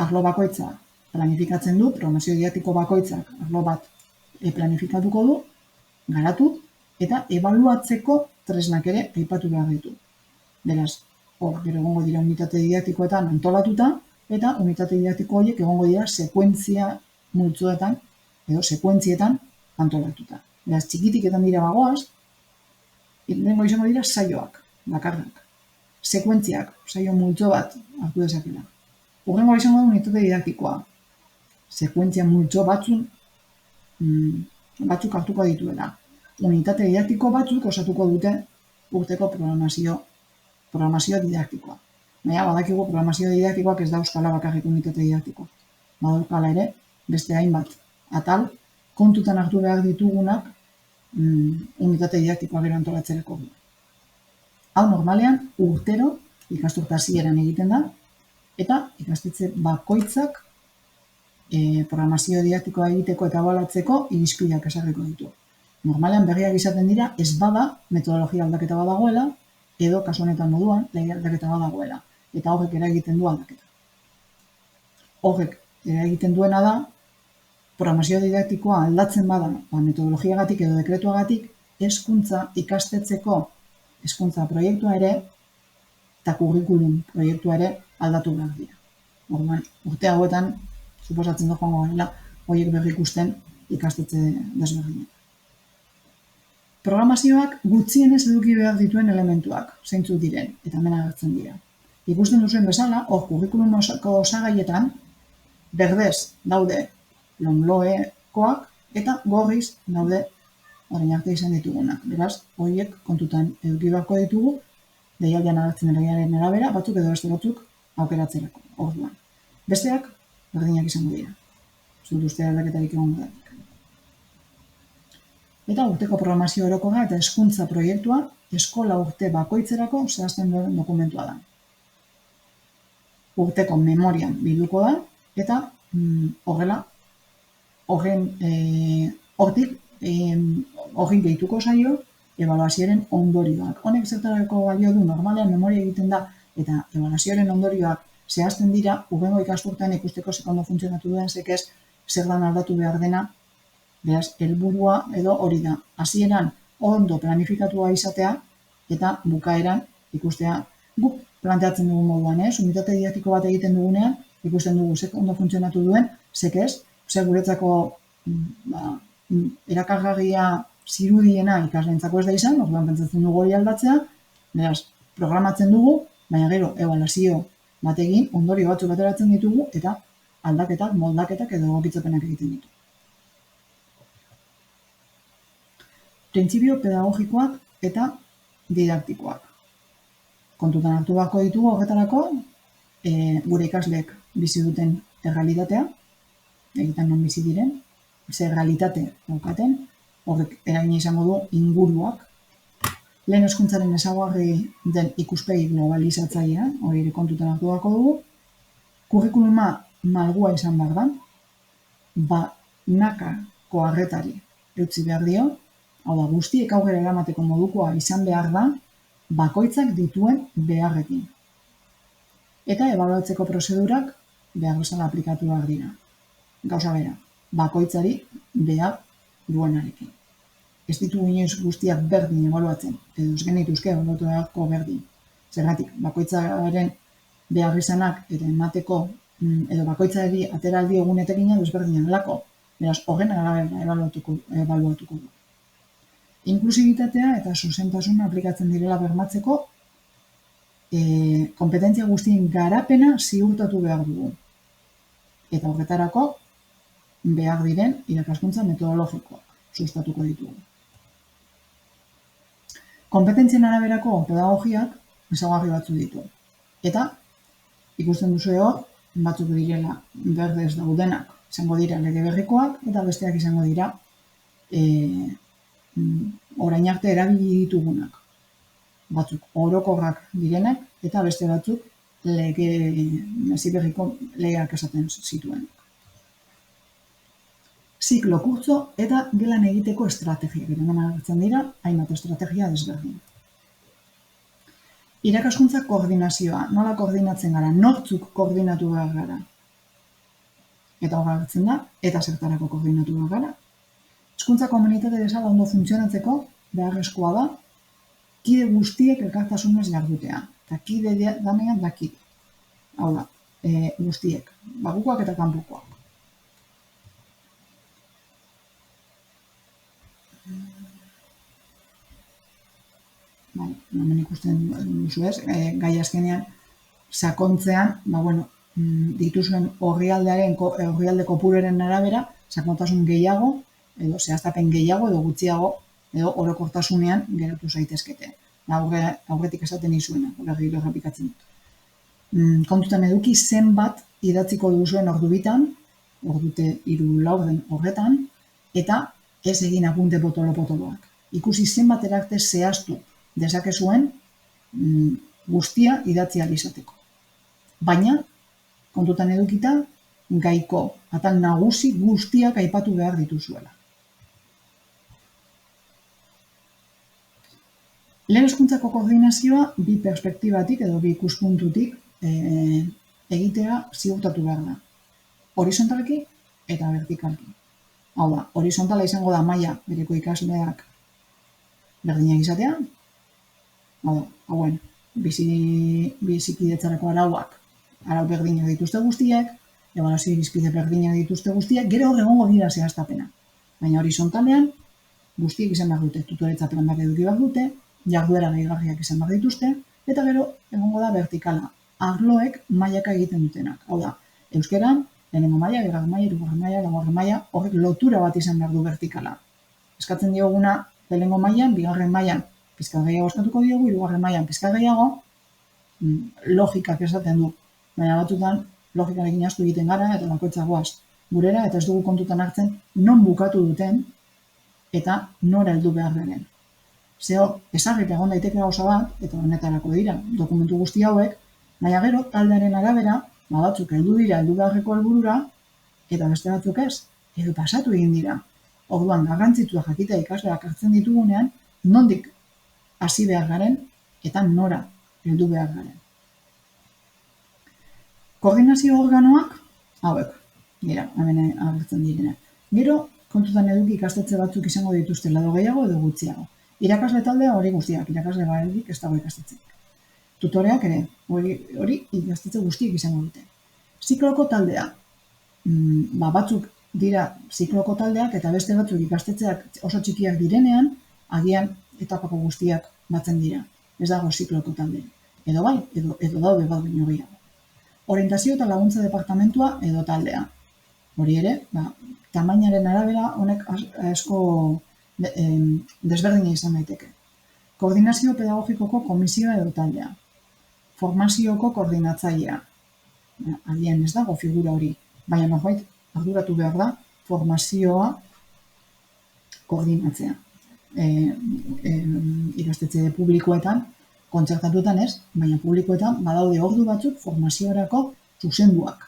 Arlo bakoitza planifikatzen du, programazio didaktiko bakoitzak arlo bat planifikatuko du, garatu, eta ebaluatzeko tresnak ere aipatu behar ditu. Beraz, hor, gero egongo dira unitate didaktikoetan antolatuta, eta unitate didaktiko horiek egongo dira sekuentzia multzoetan, edo sekuentzietan antolatuta. Beraz, txikitiketan dira bagoaz, lehenko izango dira saioak, bakarrak. Sekuentziak, saio multzo bat hartu dezakela. Horrengo izango da unitate didaktikoa. Sekuentzia multzo batzuk hartuko dituela. Unitate didaktiko batzuk osatuko dute urteko programazio didaktikoa. Baina, badakigu programazio didaktikoak ez dauzkala bakarrik unitate didaktikoa. Badaukala ere, beste hainbat atal, kontutan hartu behar ditugunak unitate didaktikoa gero antolatzerako. Hau normalean urtero ikasturte hasieran egiten da, eta ikastetxe bakoitzak programazio didaktikoa egiteko eta ebaluatzeko irizpideak ezarriko ditu. Normalean berriak izaten dira ez bada metodologia aldaketa badagoela, edo kasu honetan moduan lege aldaketa badagoela, eta horrek eragiten du aldaketa. Horrek eragiten duena da, programazio didaktikoa aldatzen bada, metodologiagatik edo dekretuagatik, hezkuntza ikastetxeko hezkuntza proiektua ere, eta kurrikulum proiektua ere aldatu behar dira. Orduan, urte hauetan, suposatzen da joango garela, horiek berrikusten ikastetxe desberdinak. Programazioak gutxienez eduki behar dituen elementuak, zeintzuk diren, eta hemen agertzen dira. Ikusten duzuen bezala, hor kurrikulumoko osagaietan, berdez daude lomloekoak, eta gorriz daude orain arte izan ditugunak. Beraz, horiek kontutan eduki beharko ditugu, deialdian agertzen legearen arabera, batzuk edo beste batzuk aukeratzerako, orduan. Besteak, berdinak izango dira. Zut uste aldaketarik egongo da. Eta urteko programazio orokorra eta hezkuntza proiektua eskola urte bakoitzerako zehazten duen dokumentua da. Urteko memorian bilduko da, eta hortik gehituko zaio ebaluazioaren ondorioak. Honek zertarako balio du normalean memoria egiten da, eta ebaluazioaren ondorioak zehazten dira, hurrengo ikasturtean ikusteko sekondo funtzionatu duen zekez, zer dan aldatu behar dena, beraz, helburua edo hori da. Hasieran ondo planifikatua izatea, eta bukaeran ikustea guk planteatzen dugun moduan, unitate didaktiko bat egiten dugunean, ikusten dugu zek ondo funtzionatu duen, zekez, guretzako erakargarria zirudiena ikasleentzako ez da izan, orduan pentsatzen dugu hori aldatzea, beraz, programatzen dugu, baina gero, ebaluazio bategin ondorio batzuk ateratzen ditugu eta aldaketak, moldaketak edo egokitzapenak egiten ditu. Printzipio pedagogikoak eta didaktikoak. Kontutan hartu beharko ditugu horretarako gure ikasleek bizi duten errealitatea, egiten non bizi diren, ze realitate daukaten, horrek eragina izango du inguruak. Lehen hezkuntzaren ezaugarri den ikuspegi globalizatzailea, hori ere kontutan hartu beharko dugu, kurrikuluma malgua izan behar da, banakako arretari eutsi behar dio, hau da, guztiek aurrera eramateko modukoa izan behar da, bakoitzak dituen beharrekin. Eta ebaluatzeko prozedurak behar bezala aplikatu behar dira. Gauza bera, bakoitzari behar duenarekin. Ez ditugu inoiz guztiak berdin ebaluatzen, edo ez genituzke ebaluatu beharko berdin. Zergatik, bakoitzaren behar izanak eta emateko, edo bakoitzari ateraldi egunetekina desberdinan delako, beraz, horren arabera ebaluatuko du. Inklusibitatea eta zuzentasuna aplikatzen direla bermatzeko kompetentzia guztien garapena ziurtatu behar dugu. Eta horretarako behar diren irakaskuntza metodologikoak sustatuko ditugu. Kompetentzien araberako pedagogiak ezaugarri batzu ditu. Eta ikusten duzu hor, batzuk direla berdez daudenak izango dira lege berrikoak, eta besteak izango dira orain arte erabili ditugunak. Batzuk orokorrak direnak, eta beste batzuk heziberriko legeak esaten zituen. Ziklo, kurtzo eta gelan egiteko estrategiak. Eran agertzen dira, hainbat estrategia desberdin. Irakaskuntza koordinazioa, nola koordinatzen gara, nortzuk koordinatu behar gara. Eta hor agertzen da, eta zertarako koordinatu behar gara. Hezkuntza komunitate bezala ondo funtzionatzeko beharrezkoa da, kide guztiek elkartasunez jardutea. Eta kide danean dakit. Hau da, guztiek, bakukoak eta kanpokoak. Hemen ikusten duzu ez, gai azkenean sakontzean, dituzuen orrialde kopuruaren arabera, sakontasun gehiago, edo zehaztapen gehiago, edo gutxiago, edo orokortasunean geratu zaitezkete. Aurretik esaten izuena, berriro errepikatzen dut. Kontutan eduki zenbat idatziko duzuen ordubitan, ordute 3-4 den horretan, eta ez egin apunte potolo-potoloak. Ikusi zenbat arte zehaztu dezakezuen guztia idatzi ahal izateko. Baina, kontutan edukita, gaiko atal nagusi guztiak aipatu behar dituzuela. Lehen hezkuntzako koordinazioa bi perspektibatik edo bi ikuspuntutik egitea ziurtatu behar da. Horizontalki eta vertikalki. Hau da, horizontala izango da maila bereko ikasleak berdinak izatea. Hau da, hauen, bizikidetzarako arauak, arau berdinak dituzte guztiek, ebaluazio irizpide berdinak dituzte guztiek, gero egongo dira zehaztapena. Baina horizontalean, guztiek izan behar dute, tutoretza plan bat eduki behar dute, jarduera gehigarriak izan behar dituzte, eta gero egongo da vertikala, arloek mailaka egiten dutenak. Hau da, euskeran, lehenengo maila, bigarren maila, hirugarren maila, laugarren maila, horrek lotura bat izan behar du vertikala. Eskatzen dioguna, lehenengo mailan, bigarren mailan, pizkat gehiago eskatuko diogu, hirugarren mailan pizkat gehiago, logikak esaten du. Baina batzutan, logikarekin hastu egiten gara, eta bakoitza goaz gurera, eta ez dugu kontutan hartzen, non bukatu duten, eta nora heldu behar beren. Zeo, ezagrik egon daiteke gauza bat, eta honetarako dira, dokumentu guzti hauek, baina gero, taldearen arabera, batzuk heldu dira, heldu beharreko helburura, eta beste batzuk ez, edo pasatu egin dira. Orduan, garrantzitsua jakitea ikasleak hartzen ditugunean, nondik hasi behar garen, eta nora heldu behar garen. Koordinazio organoak, hauek, dira, hemen agertzen direnak. Gero, kontutan eduki ikastetxe batzuk izango dituzte lado gehiago edo gutxiago. Irakasle taldea hori guztiak, irakasle baredik ez dago ikastetxek. Tutoreak ere, hori ikastetxe guztiek izango dute. Zikloko taldea, batzuk dira zikloko taldeak eta beste batzuk ikastetxeak oso txikiak direnean, agian etapako guztiak batzen dira. Ez dago zikloko taldea. Edo bai, edo daude bat baino gehiago. Orientazio eta laguntza departamentua edo taldea. Hori ere, tamainaren arabera honek asko desberdina izan daiteke. Koordinazio pedagogikoko komisioa edo taldea. Formazioko koordinatzailea. Agian ez dago figura hori, baina norbait arduratu behar da formazioa koordinatzea. Ikastetxe publikoetan, kontzertatuetan ez, baina publikoetan badaude ordu batzuk formaziorako zuzenduak.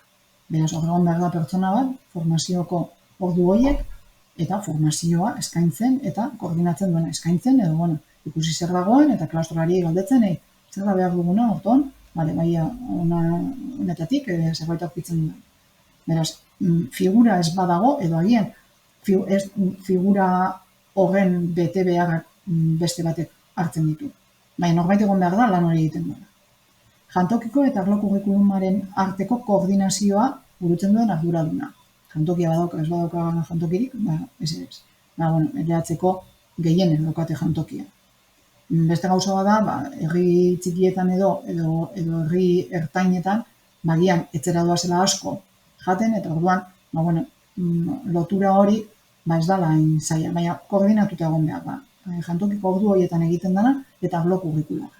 Beraz, hor egon behar da pertsona bat, formazioko ordu horiek, eta formazioa eskaintzen eta koordinatzen duena eskaintzen, edo, bueno, ikusi zer dagoen, eta klaustrari galdetzen, zer da behar duguna, orton, bale, baina honetatik, zerbait aurkitzen duen. Beraz, figura ez badago, edo agian, figura horren bete beharrak beste batek hartzen ditu. Baina norbait egon behar da lan hori egiten duena. Jantokiko eta arlo kurrikulumaren arteko koordinazioa burutzen duen arduraduna. Jantokia badauka, ez badauka jantokirik, ez. Eratzeko gehienen daukate jantokia. Beste gauza bada, herri txikietan edo herri ertainetan, bagian etzera doazela asko jaten, eta orduan, lotura hori ez dala hain zaila, baina koordinatuta egon behar da. Jantokiko ordu horietan egiten dena, eta arlo kurrikulara.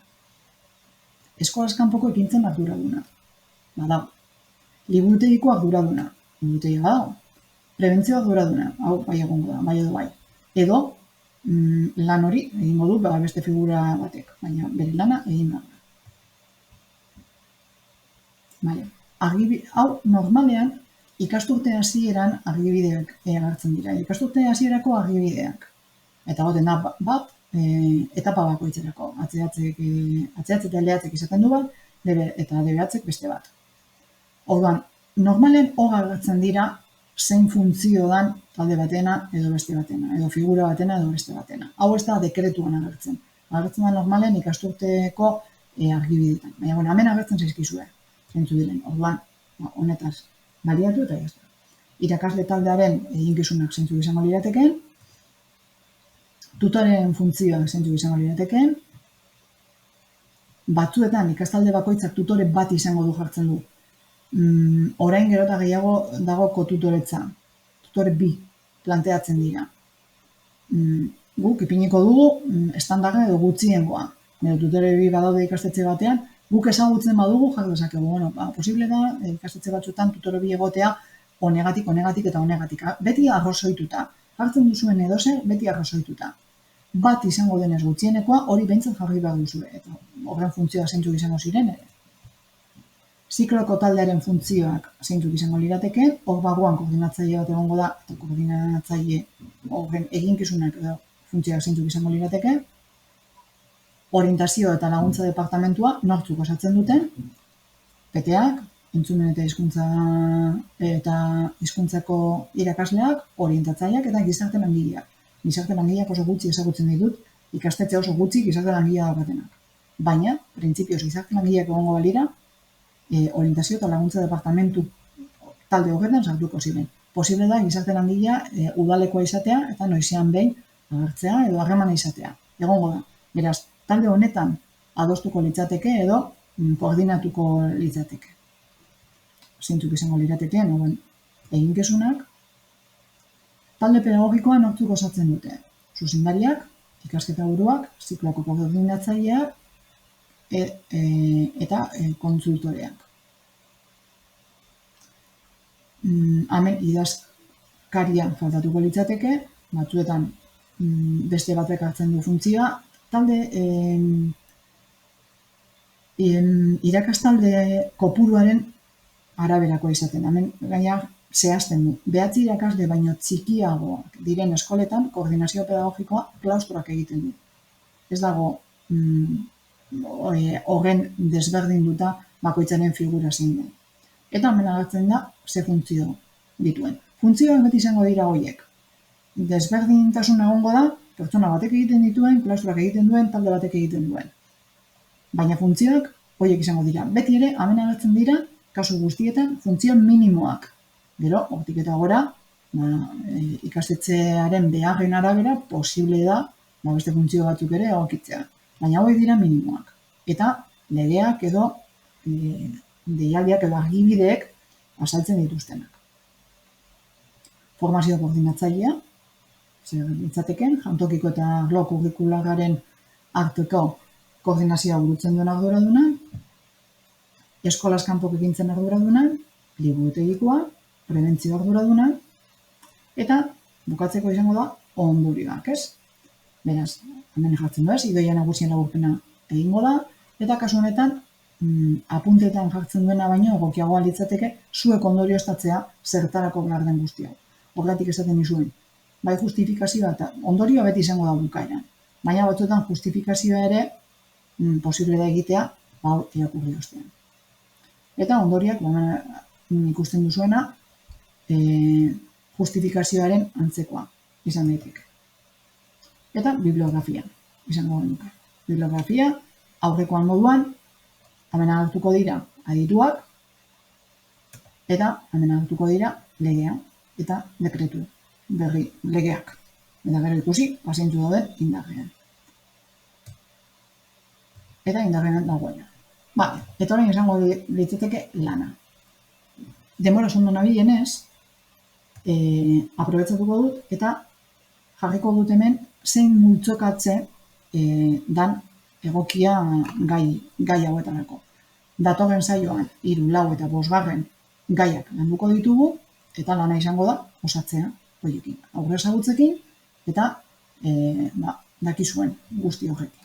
Eskolaz kanpoko ekintzen arduraduna. Badago. Liburutegiko arduraduna. Liburutegia badago. Prebentzio arduraduna. Hau, bai egongo da, bai edo bai. Edo, lan hori egingo du beste figura batek, baina bere lana egin behar da. Hau, normalean, ikasturte hasieran argibideak agertzen dira. Ikasturte hasierako argibideak. Eta goten da bat, etapa bakoitzerako. Atzeatzek eta lehatzek izaten du bat, eta debeatzek beste bat. Orduan, normalen hor agertzen dira zein funtzio dan talde batena edo beste batena, edo figura batena edo beste batena. Hau ez da dekretuan agertzen. Agertzen da normalen ikasturteko argibidetan. Baina, hemen agertzen zaizkizue, zeintzu diren. Orduan, honetaz baliatu eta jazta. Irakasle taldearen eginkizunak zeintzu izango liratekeen, tutoren funtzioak zeintzu izango liratekeen, batzuetan ikastalde bakoitzak tutore bat izango du jartzen du. Orain gero eta gehiago dago kotutoretza. Tutore bi planteatzen dira. Guk ipiniko dugu estandarra edo gutxiengoa. Tutore bi badaude ikastetxe batean, guk ezagutzen badugu jar dezakegu. Posible da ikastetxe batzuetan tutore bi egotea honegatik eta honegatik. Beti arrozoituta. Jartzen duzuen edozer, beti arrozoituta. Bat izango denez gutxienekoa, hori behintzen jarri behar duzue. Eta horren funtzioa zeintzuk izango ziren ere. Zikloko taldearen funtzioak zeintzuk izango lirateke, hor barruan koordinatzaile bat egongo da, eta koordinatzaile horren eginkizunak edo funtzioak zeintzuk izango lirateke. Orientazio eta laguntza departamentua nortzuk osatzen duten, PTA-ak, entzumen eta hizkuntzako irakasleak, orientatzaileak eta gizarte langileak. Gizarte langileak oso gutxi ezagutzen ditut, ikastetxe oso gutxi gizarte langilea daukatenak. Baina, printzipioz gizarte langileak egongo balira, orientazio eta laguntza departamentu talde horretan sartuko ziren. Posible da gizarte langilea udalekoa izatea eta noizean behin agertzea edo harremana izatea. Egongo da. Beraz, talde honetan adostuko litzateke edo koordinatuko litzateke. Zeintzuk izango liratekeen, eginkizunak, talde pedagogikoa nortzuk osatzen dute. Zuzendariak, ikasketa buruak, zikloko koordinatzaileak eta kontsultoreak. Hemen idazkaria faltatuko litzateke, batzuetan beste batek hartzen du funtzioa, talde irakastalde kopuruaren araberakoa izaten. Hemen gaina zehazten du. 9 irakasle baino txikiagoak diren eskoletan koordinazio pedagogikoa klaustroak egiten du. Ez dago horren desberdinduta bakoitzaren figura zein den. Eta hemen agertzen da ze funtzio dituen. Funtzioak beti izango dira horiek. Desberdintasun egongo da, pertsona batek egiten dituen, klaustrak egiten duen, talde batek egiten duen. Baina funtzioak horiek izango dira. Beti ere, hemen agertzen dira, kasu guztietan, funtzio minimoak. Gero, hortik eta gora, ikastetxearen beharren arabera, posible da, beste funtzio batzuk ere egokitzea. Baina hauek dira minimoak. Eta legeak edo deialdiak edo argibideek azaltzen dituztenak. Formazio koordinatzailea, zer litzateken, jantokiko eta arlo kurrikularraren arteko koordinazioa burutzen duen arduraduna, eskolaz kanpoko ekintzen arduraduna, liburutegikoa, prebentzio arduraduna, eta bukatzeko izango da ondorioak, ez? Beraz, hemen jartzen da, idoia nagusien laburpena egingo da, eta kasu honetan, apuntetan jartzen duena baino egokiagoa litzateke zuek ondorioztatzea zertarako behar den guztia. Horregatik esaten nizuen, bai justifikazioa eta ondorioa beti izango da bukaeran. Baina batzuetan justifikazioa ere posible da egitea, irakurri ostean. Eta ondoriak, ikusten duzuena, justifikazioaren antzekoa izan daiteke. Eta bibliografia izango genuke. Bibliografia, aurrekoan moduan, hemen agertuko dira adituak, eta hemen agertuko dira legea eta dekretu berri legeak. Eta gero ikusi, pazientu dauden indarrean. Eta indarrean dagoena. Eta orain izango litzateke lana. Denbora oso ondo nabilenez, aprobetxatuko dut eta jarriko dut hemen zein multzokatze dan egokia gai hauetarako. Datorren saioan 3, 4 eta 5 gaiak landuko ditugu eta lana izango da osatzea horiekin. Aurre ezagutzekin eta dakizuen guzti horrekin.